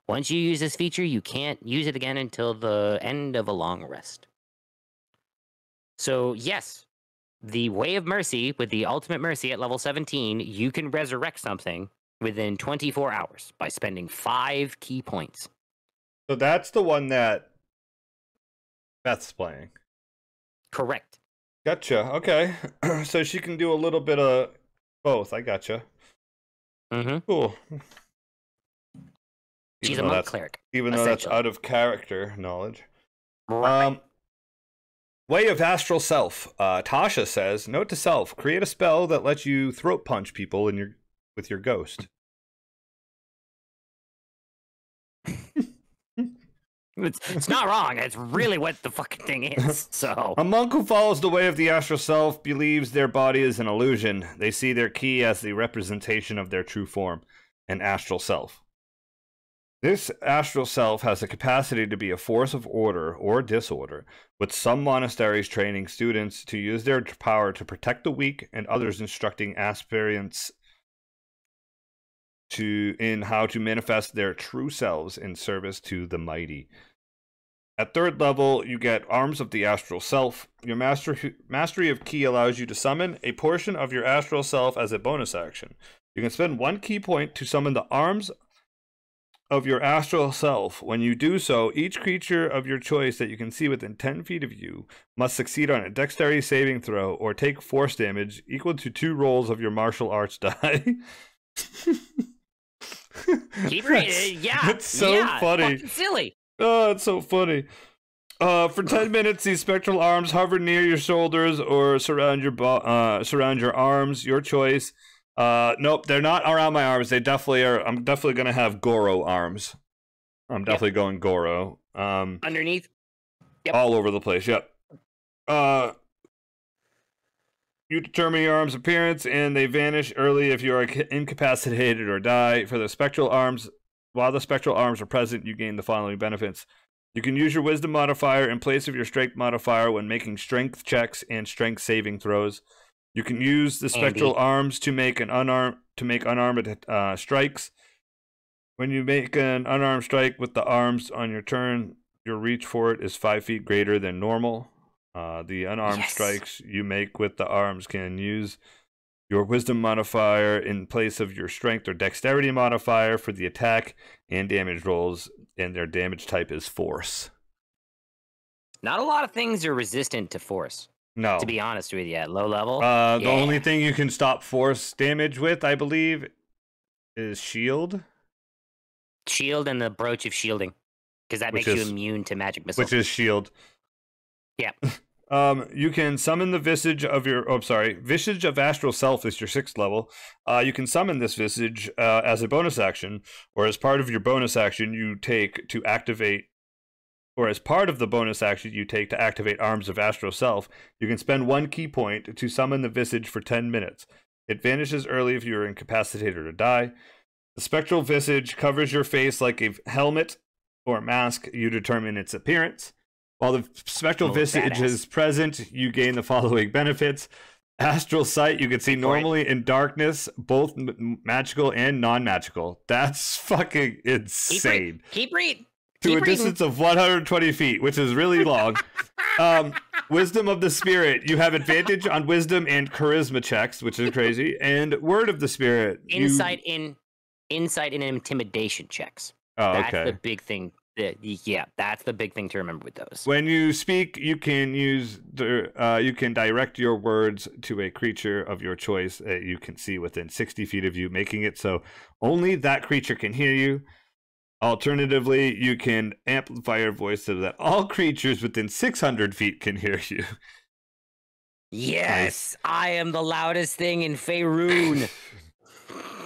Once you use this feature, you can't use it again until the end of a long rest. So yes, the Way of Mercy with the Ultimate Mercy at level 17, you can resurrect something within 24 hours by spending 5 key points. So that's the one that Beth's playing. Correct. Gotcha. Okay. So she can do a little bit of both. I gotcha. Mm-hmm. Cool. She's a monk cleric. Even though that's out of character knowledge. Right. Way of Astral Self. Tasha says, note to self, create a spell that lets you throat punch people with your ghost. It's not wrong. It's really what the fucking thing is. So a monk who follows the way of the Astral Self believes their body is an illusion. They see their ki as the representation of their true form, an Astral Self. This Astral Self has the capacity to be a force of order or disorder, with some monasteries training students to use their power to protect the weak and others instructing aspirants in how to manifest their true selves in service to the mighty. At third level, you get Arms of the Astral Self. Your mastery of ki allows you to summon a portion of your Astral Self as a bonus action. You can spend 1 ki point to summon the Arms of your Astral Self. When you do so, each creature of your choice that you can see within 10 feet of you must succeed on a dexterity saving throw or take force damage equal to 2 rolls of your martial arts die. keep reading. Yeah, it's so funny. Fucking silly. Oh, it's so funny. For 10 minutes, these spectral arms hover near your shoulders or surround your arms, your choice. Nope, they're not around my arms. They definitely are. I'm definitely gonna have Goro arms. I'm definitely going Goro. Underneath. Yep. All over the place. Yep. You determine your arm's appearance, and they vanish early if you are incapacitated or die. For the spectral arms, while the spectral arms are present, you gain the following benefits. You can use your wisdom modifier in place of your strength modifier when making strength checks and strength saving throws. You can use the spectral arms to make unarmed strikes. When you make an unarmed strike with the arms on your turn, your reach for it is 5 feet greater than normal. The unarmed strikes you make with the arms can use your wisdom modifier in place of your strength or dexterity modifier for the attack and damage rolls, and their damage type is force. Not a lot of things are resistant to force. No. To be honest with you, at low level. The only thing you can stop force damage with, I believe, is shield. Shield and the brooch of shielding. Because that makes you immune to magic missiles. Which is shield. Yeah. You can summon the visage of Visage of Astral Self is your 6th level. You can summon this visage as a bonus action, or as part of your bonus action you take to activate, or as part of the bonus action you take to activate Arms of Astral Self. You can spend 1 ki point to summon the visage for 10 minutes. It vanishes early if you are incapacitated or die. The spectral visage covers your face like a helmet or mask. You determine its appearance. While the spectral visage is present, you gain the following benefits. Astral Sight, you can see normally in darkness, both magical and non-magical. That's fucking insane. Keep reading. To a distance of 120 feet, which is really long. Wisdom of the Spirit, you have advantage on wisdom and charisma checks, which is crazy. And Word of the Spirit, insight and intimidation checks. Oh, that's okay. the big thing. Yeah, that's the big thing to remember with those. When you speak, you can you can direct your words to a creature of your choice that you can see within 60 feet of you, making it so only that creature can hear you. Alternatively, you can amplify your voice so that all creatures within 600 feet can hear you. Yes, I am the loudest thing in Faerun.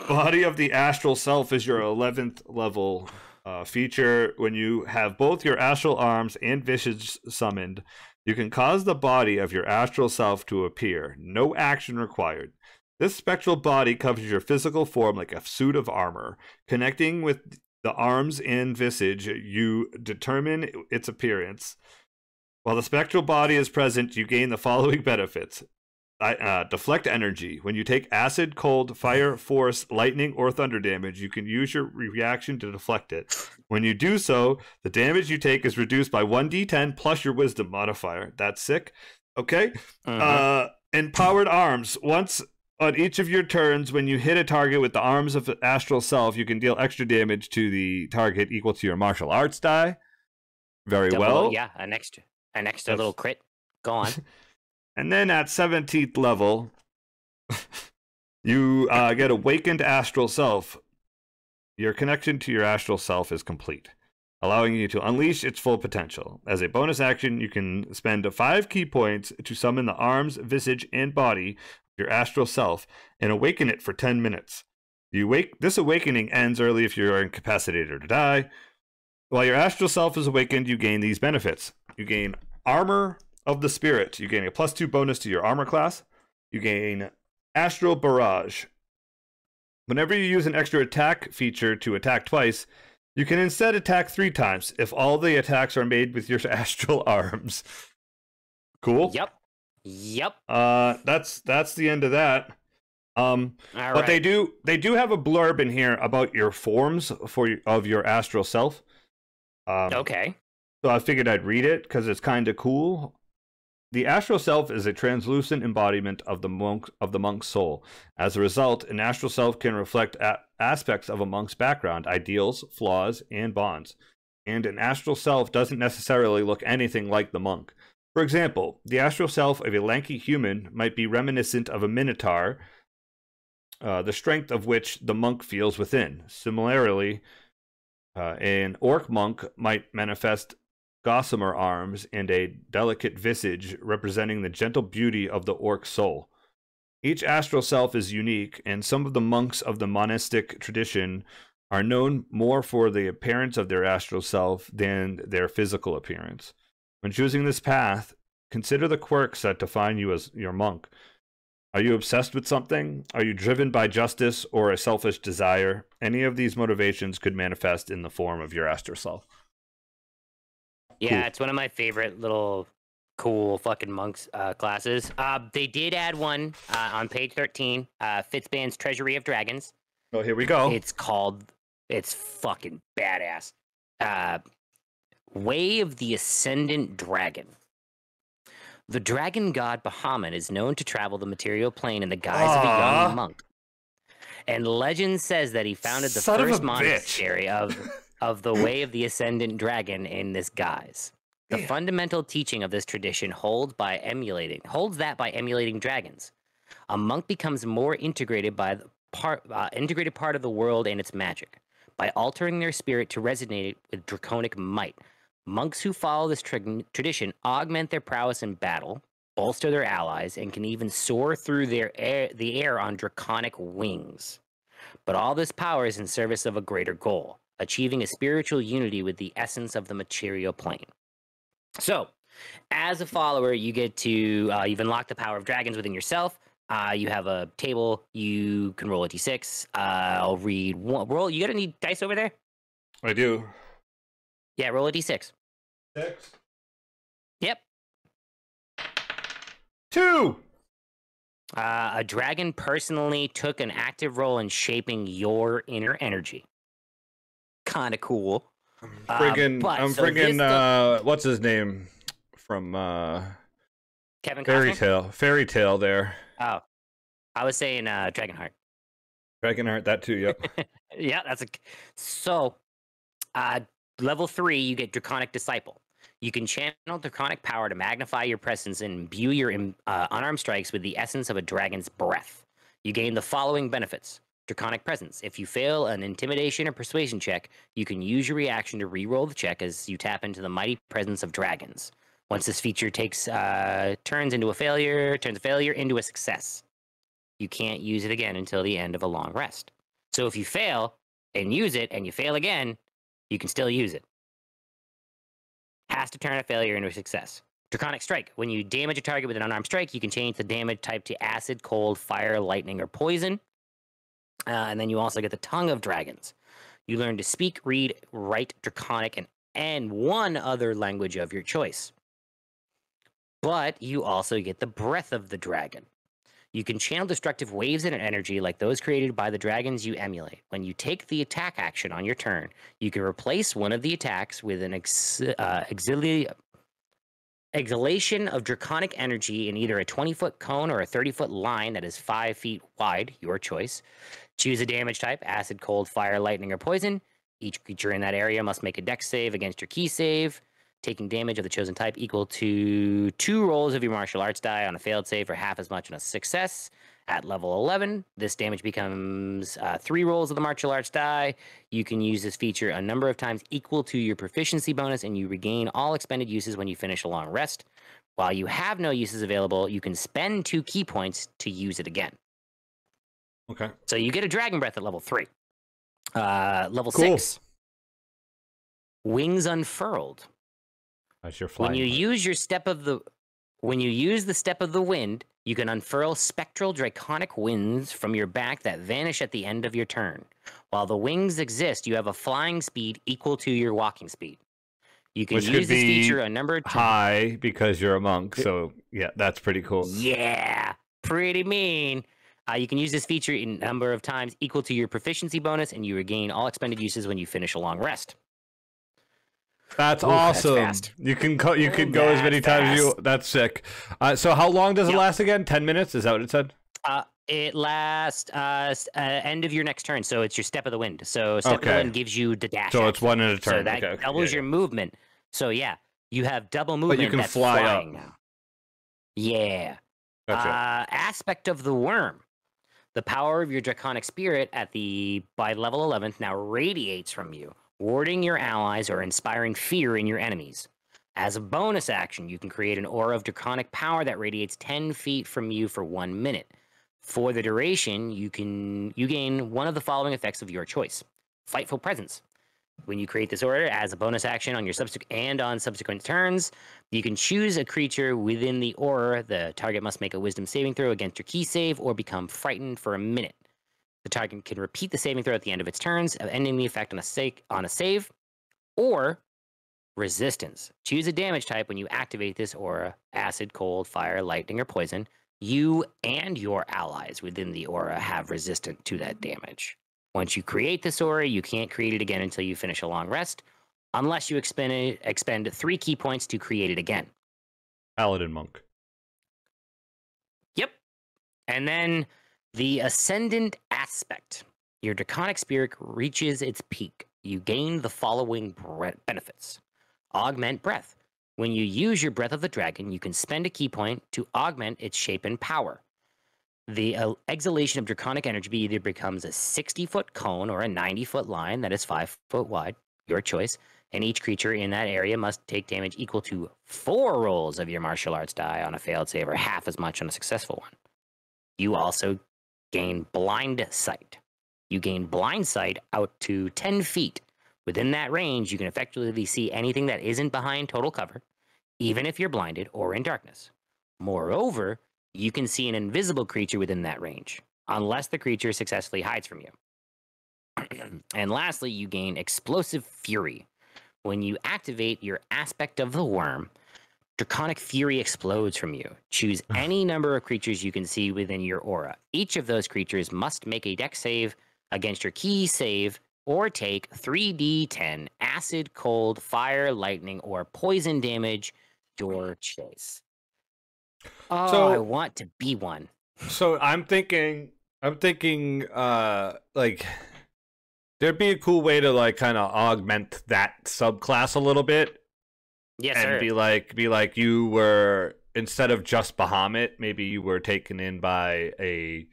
Body of the Astral Self is your 11th level feature. When you have both your astral arms and visage summoned, you can cause the body of your Astral Self to appear. No action required. This spectral body covers your physical form like a suit of armor. Connecting with the arms and visage, you determine its appearance. While the spectral body is present, you gain the following benefits. Deflect energy. When you take acid, cold, fire, force, lightning, or thunder damage, you can use your reaction to deflect it. When you do so, the damage you take is reduced by 1d10 plus your wisdom modifier. That's sick. Okay. Empowered arms. Once on each of your turns, when you hit a target with the Arms of Astral Self, you can deal extra damage to the target equal to your martial arts die. Very well. Yeah, an extra little crit. Go on. And then at 17th level, you get Awakened Astral Self. Your connection to your Astral Self is complete, allowing you to unleash its full potential. As a bonus action, you can spend 5 key points to summon the arms, visage, and body of your Astral Self and awaken it for 10 minutes. This awakening ends early if you are incapacitated or die. While your Astral Self is awakened, you gain these benefits. You gain Armor of the Spirit. You gain a +2 bonus to your armor class. You gain Astral Barrage. Whenever you use an extra attack feature to attack twice, you can instead attack 3 times if all the attacks are made with your astral arms. Cool? Yep. That's the end of that. But they do have a blurb in here about your forms of your Astral Self. Okay. So I figured I'd read it because it's kind of cool. The Astral Self is a translucent embodiment of the monk's soul. As a result, an Astral Self can reflect aspects of a monk's background, ideals, flaws, and bonds. And an Astral Self doesn't necessarily look anything like the monk. For example, the Astral Self of a lanky human might be reminiscent of a minotaur, the strength of which the monk feels within. Similarly, an orc monk might manifest gossamer arms and a delicate visage representing the gentle beauty of the orc soul. Each Astral Self is unique, and some of the monks of the monastic tradition are known more for the appearance of their Astral Self than their physical appearance. When choosing this path, consider the quirks that define you as your monk. Are you obsessed with something? Are you driven by justice or a selfish desire? Any of these motivations could manifest in the form of your Astral Self. Yeah, Cool. It's one of my favorite little cool fucking monks classes. They did add one on page 13, Fitzban's Treasury of Dragons. Oh, here we go. It's fucking badass. Way of the Ascendant Dragon. The dragon god Bahamut is known to travel the material plane in the guise of a young monk. And legend says that he founded the first monastery of the Way of the Ascendant Dragon in this guise. The fundamental teaching of this tradition holds that by emulating dragons. A monk becomes more integrated part of the world and its magic. By altering their spirit to resonate with draconic might, monks who follow this tradition augment their prowess in battle, bolster their allies, and can even soar through the air on draconic wings. But all this power is in service of a greater goal, achieving a spiritual unity with the essence of the material plane. So, as a follower, you get to, you've unlocked the power of dragons within yourself. You have a table, you can roll a d6. I'll read one. You got any dice over there? I do. Yeah, roll a d6. 6. Yep. 2. A dragon personally took an active role in shaping your inner energy. Kind of cool. What's his name from Kevin Costner? Fairy Tale there. Oh, I was saying Dragonheart. Dragonheart, that too, yep. Yeah, so level 3, you get Draconic Disciple. You can channel Draconic power to magnify your presence and imbue your unarmed strikes with the essence of a dragon's breath. You gain the following benefits. Draconic Presence. If you fail an Intimidation or Persuasion check, you can use your reaction to re-roll the check as you tap into the mighty presence of dragons. Once this feature turns a failure into a success. You can't use it again until the end of a long rest. So if you fail and use it and you fail again, you can still use it. Has to turn a failure into a success. Draconic Strike. When you damage a target with an unarmed strike, you can change the damage type to acid, cold, fire, lightning, or poison. And then you also get the Tongue of Dragons. You learn to speak, read, write Draconic, and one other language of your choice. But you also get the Breath of the Dragon. You can channel destructive waves and energy like those created by the dragons you emulate. When you take the attack action on your turn, you can replace one of the attacks with an exhalation of draconic energy in either a 20-foot cone or a 30-foot line that is 5 feet wide, your choice. Choose a damage type, acid, cold, fire, lightning, or poison. Each creature in that area must make a dex save against your key save. taking damage of the chosen type equal to 2 rolls of your martial arts die on a failed save or half as much on a success. At level 11, this damage becomes 3 rolls of the martial arts die. You can use this feature a number of times equal to your proficiency bonus, and you regain all expended uses when you finish a long rest. While you have no uses available, you can spend 2 key points to use it again. Okay. So you get a Dragon Breath at level 3. Level 6. Wings Unfurled. That's your flying. When you use the Step of the Wind, you can unfurl spectral draconic winds from your back that vanish at the end of your turn. While the wings exist, you have a flying speed equal to your walking speed. You can use this feature a number of times. High because you're a monk, so yeah, that's pretty cool. Yeah, pretty mean. You can use this feature a number of times equal to your proficiency bonus, and you regain all expended uses when you finish a long rest. That's awesome. That's fast. You can go as many times as you. That's sick. So how long does it last again? 10 minutes? Is that what it said? It lasts end of your next turn, so it's your Step of the Wind. So Step of the Wind gives you the dash. So it's one at a turn. So that doubles your movement. So yeah, you have double movement. But you can fly up now. Yeah. Gotcha. Aspect of the Worm. The power of your Draconic Spirit by level 11th now radiates from you, warding your allies or inspiring fear in your enemies. As a bonus action, you can create an aura of draconic power that radiates 10 feet from you for 1 minute. For the duration, you gain one of the following effects of your choice. Fightful Presence. When you create this aura as a bonus action on subsequent turns, you can choose a creature within the aura. The target must make a wisdom saving throw against your key save or become frightened for a minute. The target can repeat the saving throw at the end of its turns, ending the effect on a save, or resistance. Choose a damage type when you activate this aura: acid, cold, fire, lightning, or poison. You and your allies within the aura have resistance to that damage. Once you create this aura, you can't create it again until you finish a long rest, unless you expend 3 key points to create it again. Paladin Monk. Yep. And then the Ascendant Aspect. Your Draconic Spirit reaches its peak. You gain the following benefits. Augment Breath. When you use your Breath of the Dragon, you can spend a key point to augment its shape and power. The exhalation of draconic energy either becomes a 60-foot cone or a 90-foot line that is 5 foot wide, your choice, and each creature in that area must take damage equal to 4 rolls of your martial arts die on a failed save or half as much on a successful one. You also gain Blind Sight. You gain Blind Sight out to 10 feet. Within that range, you can effectively see anything that isn't behind total cover, even if you're blinded or in darkness. Moreover, you can see an invisible creature within that range, unless the creature successfully hides from you. And lastly, you gain Explosive Fury. When you activate your Aspect of the Worm, Draconic Fury explodes from you. Choose any number of creatures you can see within your aura. Each of those creatures must make a dex save against your key save or take 3d10 acid, cold, fire, lightning, or poison damage, your choice. Oh, so, I want to be one. So I'm thinking, like, there'd be a cool way to like kind of augment that subclass a little bit. Yes, and sir. be like you were, instead of just Bahamut, maybe you were taken in by a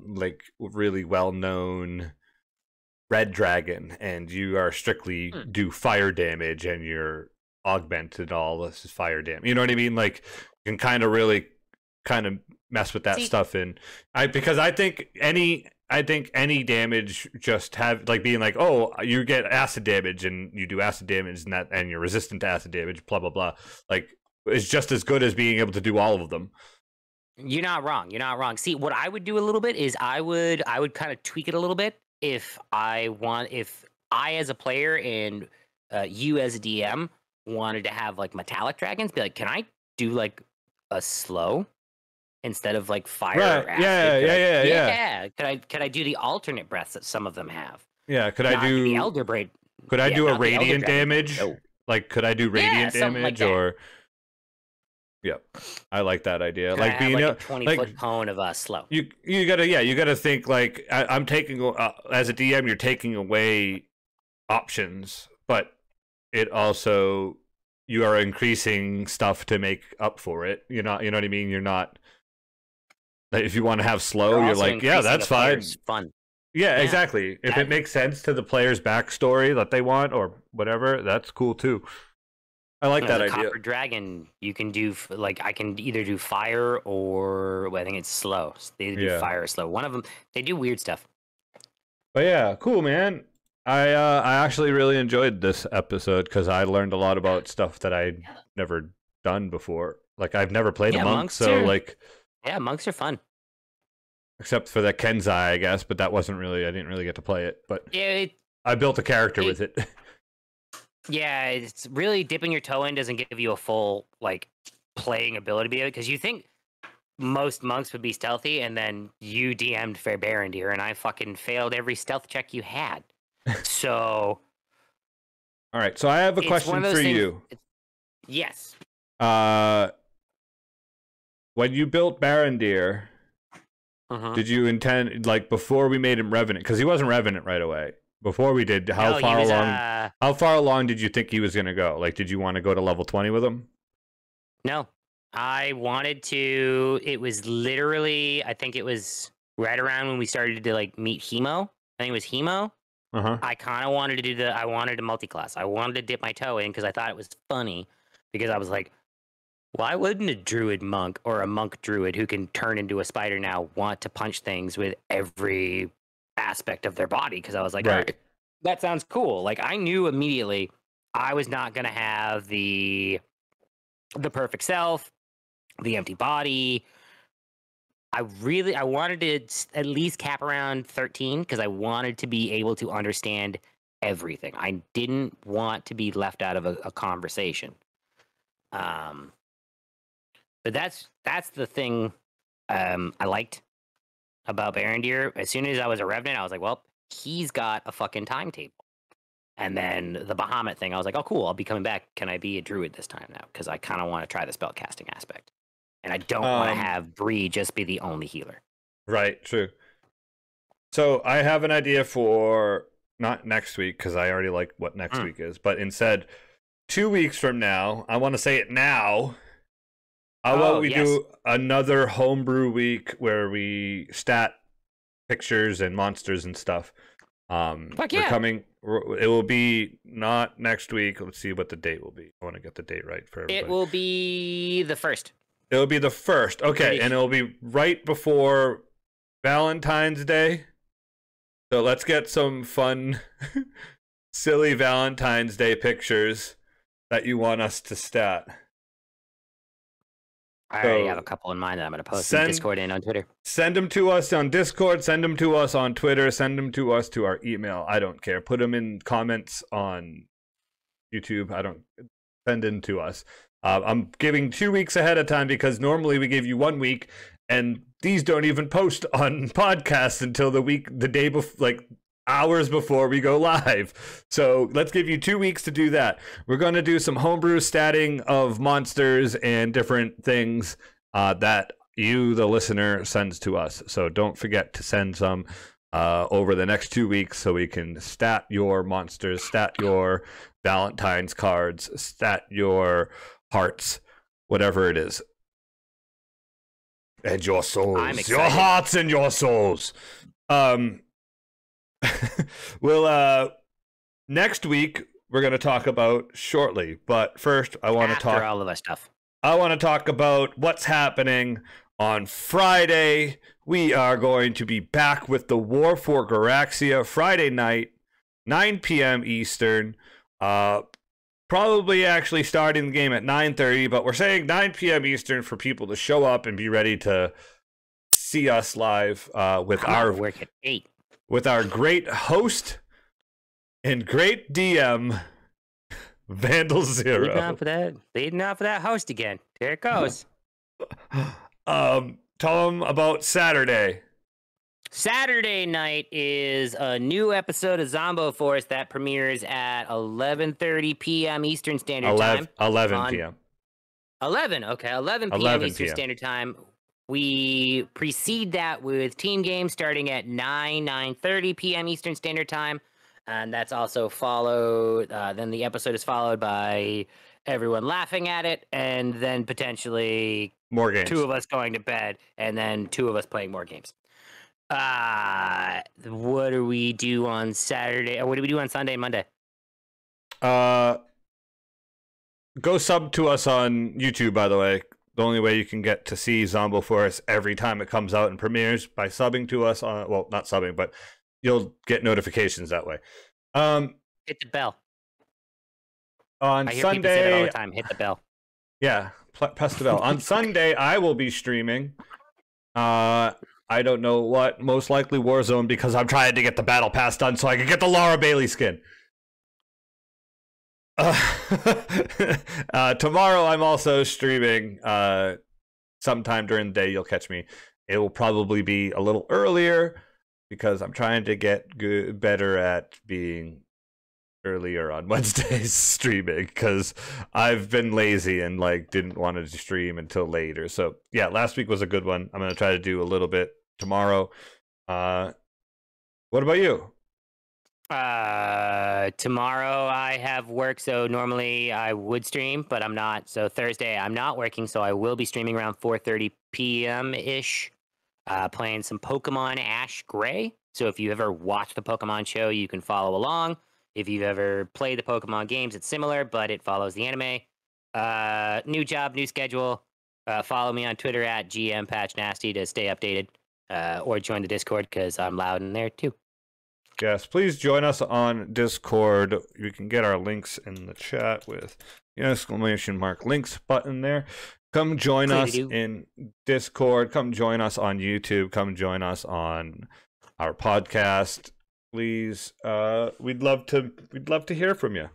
like really well known red dragon, and you are strictly do fire damage, and you're augmented all this is fire damage. You know what I mean? Like, you can kind of really kind of mess with that stuff because I think any damage just have like being like, oh, you get acid damage and you do acid damage and you're resistant to acid damage, blah blah blah, like, is just as good as being able to do all of them. You're not wrong. See, what I would do a little bit is I would kind of tweak it a little bit if I as a player and you as a DM wanted to have like metallic dragons, be like, can I do like a slow instead of like fire? Right. Or acid? Yeah. Could I do the alternate breaths that some of them have? Yeah. Could I do the Elder Braid? Could I do a radiant damage? No. Like, could I do radiant damage or? Yep, I like that idea. Like being a 20-foot cone of slow. You gotta think like I'm taking as a DM, you're taking away options, but it also you are increasing stuff to make up for it. You're not, you know what I mean? You're not, like, if you want to have slow, you're like, yeah, that's fine. Fun. Yeah, exactly. If it makes sense to the player's backstory that they want or whatever, that's cool too. I like that idea. Copper Dragon, you can do, like, I can either do fire or I think it's slow. So they either do fire or slow. One of them, they do weird stuff. But yeah, cool, man. I actually really enjoyed this episode because I learned a lot about stuff that I'd never done before. Like, I've never played a monk, so like... Yeah, monks are fun. Except for the Kansai, I guess, but that wasn't really... I didn't really get to play it, but yeah, I built a character with it. Yeah, it's really dipping your toe in doesn't give you a full, like, playing ability because you think most monks would be stealthy, and then you DM'd Barbarian, and I fucking failed every stealth check you had. So... All right, so I have a question for you. Yes. When you built Barondir, did you intend, like, before we made him Revenant, because he wasn't Revenant right away. Before we did, how far along did you think he was going to go? Like, did you want to go to level 20 with him? No. I wanted to, it was literally, I think it was right around when we started to, like, meet Hemo. I think it was Hemo. I kind of wanted to do I wanted to multi-class. I wanted to dip my toe in because I thought it was funny, because I was like, why wouldn't a druid monk or a monk druid who can turn into a spider now want to punch things with every aspect of their body? Because I was like, right, that sounds cool. Like, I knew immediately I was not going to have the perfect self, the empty body. I wanted to at least cap around 13 because I wanted to be able to understand everything. I didn't want to be left out of a conversation. But that's the thing I liked about Barondir. As soon as I was a Revenant, I was like, well, he's got a fucking timetable. And then the Bahamut thing, I was like, oh, cool, I'll be coming back. Can I be a druid this time now? Because I kind of want to try the spell casting aspect. And I don't want to have Bree just be the only healer. Right, true. So I have an idea for, not next week, because I already like what next week is, but instead, 2 weeks from now, I want to say it now. How about we do another homebrew week where we stat pictures and monsters and stuff? Fuck yeah. It will be not next week. Let's see what the date will be. I want to get the date right for everybody. It will be the 1st. It will be the 1st. Okay, and it will be right before Valentine's Day. So let's get some fun, silly Valentine's Day pictures that you want us to stat. I already have a couple in mind that I'm going to post on Discord and on Twitter. Send them to us on Discord. Send them to us on Twitter. Send them to us to our email. I don't care. Put them in comments on YouTube. Send them to us. I'm giving 2 weeks ahead of time because normally we give you 1 week, and these don't even post on podcasts until the day before, like hours before we go live. So let's give you 2 weeks to do that. We're going to do some homebrew statting of monsters and different things that you, the listener, sends to us. So don't forget to send some over the next 2 weeks so we can stat your monsters, stat your Valentine's cards, stat your hearts, whatever it is. And your souls. Your hearts and your souls. Well, next week we're going to talk about shortly, but first I want to talk all of that stuff. I want to talk about what's happening on Friday. We are going to be back with the War for Garaxia Friday night, 9 p.m. Eastern. Probably actually starting the game at 9:30, but we're saying 9 p.m. Eastern for people to show up and be ready to see us live with our work at 8. With our great host and great DM, Vandal Zero. Leading off for that host again. There it goes. Tell them about Saturday. Saturday night is a new episode of Zombo Force that premieres at 11:30 p.m. Eastern Standard Time. 11 p.m. 11 p.m. Eastern Standard Time. We precede that with Team Game starting at 9:30 p.m. Eastern Standard Time. And that's also followed, then the episode is followed by everyone laughing at it, and then potentially More games. 2 of us going to bed, and then 2 of us playing more games. What do we do on Saturday? Or what do we do on Sunday and Monday? Go sub to us on YouTube, by the way. The only way you can get to see Zombo Force every time it comes out and premieres by subbing to us on, well, not subbing, but you'll get notifications that way. Hit the bell. On I hear Sunday, people say that all the time. Hit the bell. Yeah, press the bell. On Sunday, I will be streaming. I don't know what. Most likely Warzone, because I'm trying to get the battle pass done so I can get the Laura Bailey skin. Tomorrow, I'm also streaming. Sometime during the day, you'll catch me. It will probably be a little earlier because I'm trying to get better at being earlier on Wednesdays streaming, because I've been lazy and like didn't want to stream until later. So yeah, last week was a good one. I'm gonna try to do a little bit tomorrow. What about you? Tomorrow I have work, so normally I would stream, but I'm not. So Thursday I'm not working, so I will be streaming around 4:30 p.m. ish, playing some Pokemon Ash Gray. So if you ever watch the Pokemon show, you can follow along. If you've ever played the Pokemon games, it's similar, but it follows the anime. New job, new schedule. Follow me on Twitter at GMPatchNasty to stay updated, or join the Discord because I'm loud in there too. Yes, please join us on Discord. You can get our links in the chat with the exclamation mark links button there. Come join us in Discord. Come join us on YouTube. Come join us on our podcast. Please, we'd love to hear from you.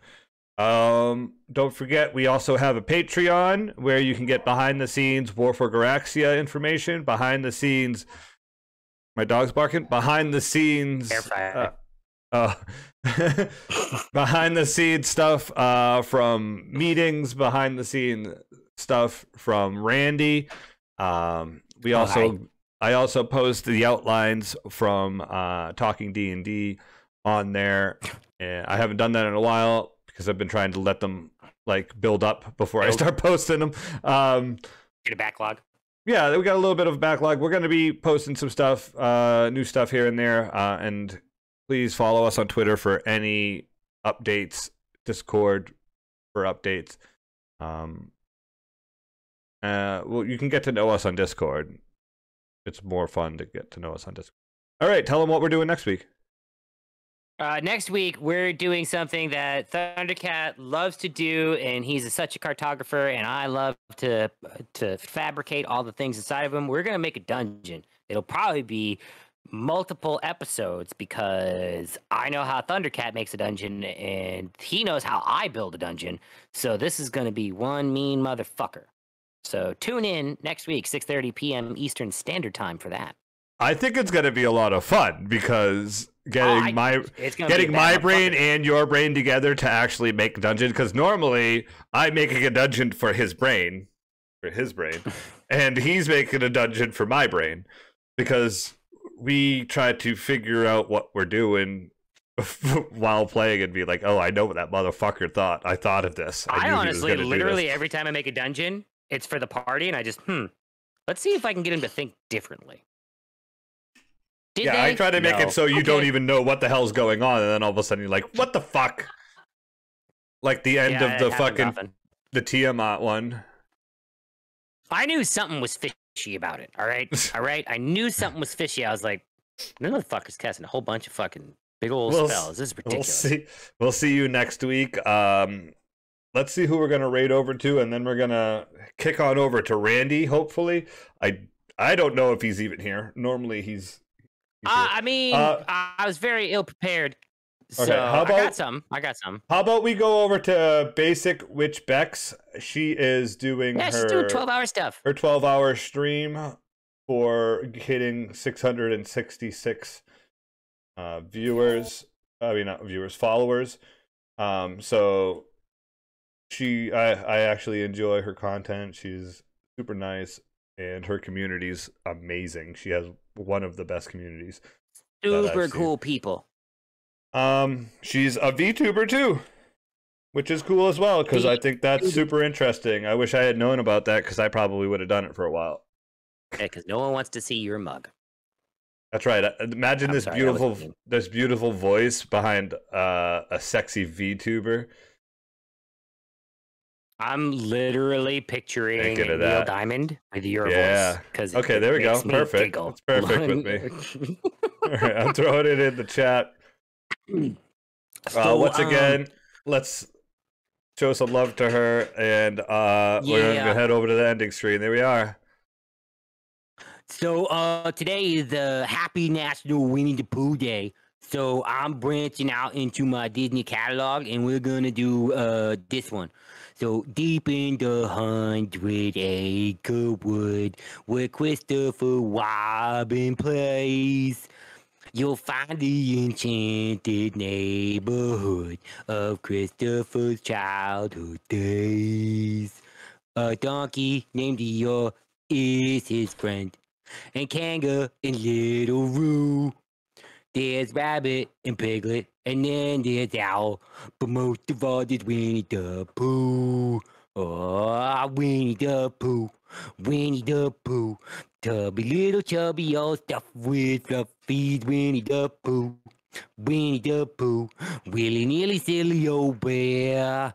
Don't forget, we also have a Patreon where you can get behind the scenes War for Garaxia information, behind the scenes. My dog's barking. Behind the scenes, behind the scenes stuff from meetings. Behind the scenes stuff from Randy. I also post the outlines from Talking D&D on there, and I haven't done that in a while because I've been trying to let them like build up before I start posting them. Get a backlog. Yeah, we got a little bit of a backlog. We're going to be posting some stuff, new stuff here and there, and please follow us on Twitter for any updates, Discord for updates. Well, you can get to know us on Discord. It's more fun to get to know us on Discord. All right, tell them what we're doing next week. Next week, we're doing something that Thundercat loves to do, and he's such a cartographer, and I love to fabricate all the things inside of him. We're going to make a dungeon. It'll probably be multiple episodes because I know how Thundercat makes a dungeon, and he knows how I build a dungeon. So this is going to be one mean motherfucker. So tune in next week, 6:30 p.m. Eastern Standard Time for that. I think it's going to be a lot of fun because getting my brain and your brain together to actually make a dungeon, because normally I'm making a dungeon for his brain, and he's making a dungeon for my brain, because we try to figure out what we're doing while playing and be like, oh, I know what that motherfucker thought. I thought of this. I honestly, literally every time I make a dungeon, it's for the party, and I just, let's see if I can get him to think differently. I try to make it so you don't even know what the hell's going on, and then all of a sudden you're like, what the fuck? Like the end of the fucking, the Tiamat one. I knew something was fishy about it, all right? All right? I knew something was fishy. I was like, this motherfucker's casting a whole bunch of fucking big old spells. This is ridiculous. We'll see you next week. Let's see who we're going to raid over to, and then we're going to kick on over to Randy, hopefully. I don't know if he's even here. Normally he's I mean, I was very ill prepared. So okay, I got some. How about we go over to Basic Witch Bex? She is doing she's doing 12-hour stuff. Her 12-hour stream for hitting 666 viewers. I mean, not viewers, followers. So I actually enjoy her content. She's super nice, and her community's amazing. She has one of the best communities. Super cool people. She's a VTuber too. Which is cool as well, because I think that's super interesting. I wish I had known about that, because I probably would have done it for a while. Yeah, because no one wants to see your mug. That's right. Imagine this beautiful voice behind a sexy VTuber. I'm literally picturing Neil Diamond with your voice. Okay, there we go. Perfect. It's perfect with me. All right, I'm throwing it in the chat. So, once again, let's show some love to her, and we're going to head over to the ending screen. There we are. So today is Happy National Winnie the Pooh Day. So I'm branching out into my Disney catalog, and we're gonna do this one. So deep in the 100-acre wood, where Christopher Robin plays, you'll find the enchanted neighborhood of Christopher's childhood days. A donkey named Eeyore is his friend, and Kanga and Little Roo. There's Rabbit and Piglet, and then there's Owl, but most of all there's Winnie the Pooh. Oh, Winnie the Pooh, Winnie the Pooh, tubby little chubby old stuff with fluffies. Winnie the Pooh, Winnie the Pooh, willy nilly silly old bear.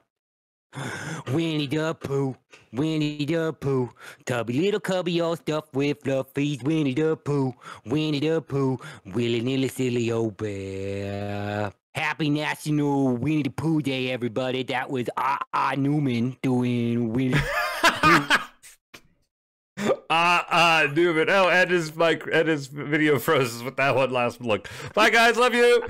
Winnie the Pooh, Winnie the Pooh, tubby little cubby all stuffed with fluffies. Winnie the Pooh, Winnie the Pooh, willy nilly silly old bear. Happy National Winnie the Pooh Day, everybody. That was Newman doing Winnie the Pooh. Newman. Oh, and his video froze with that one last look. Bye, guys. Love you.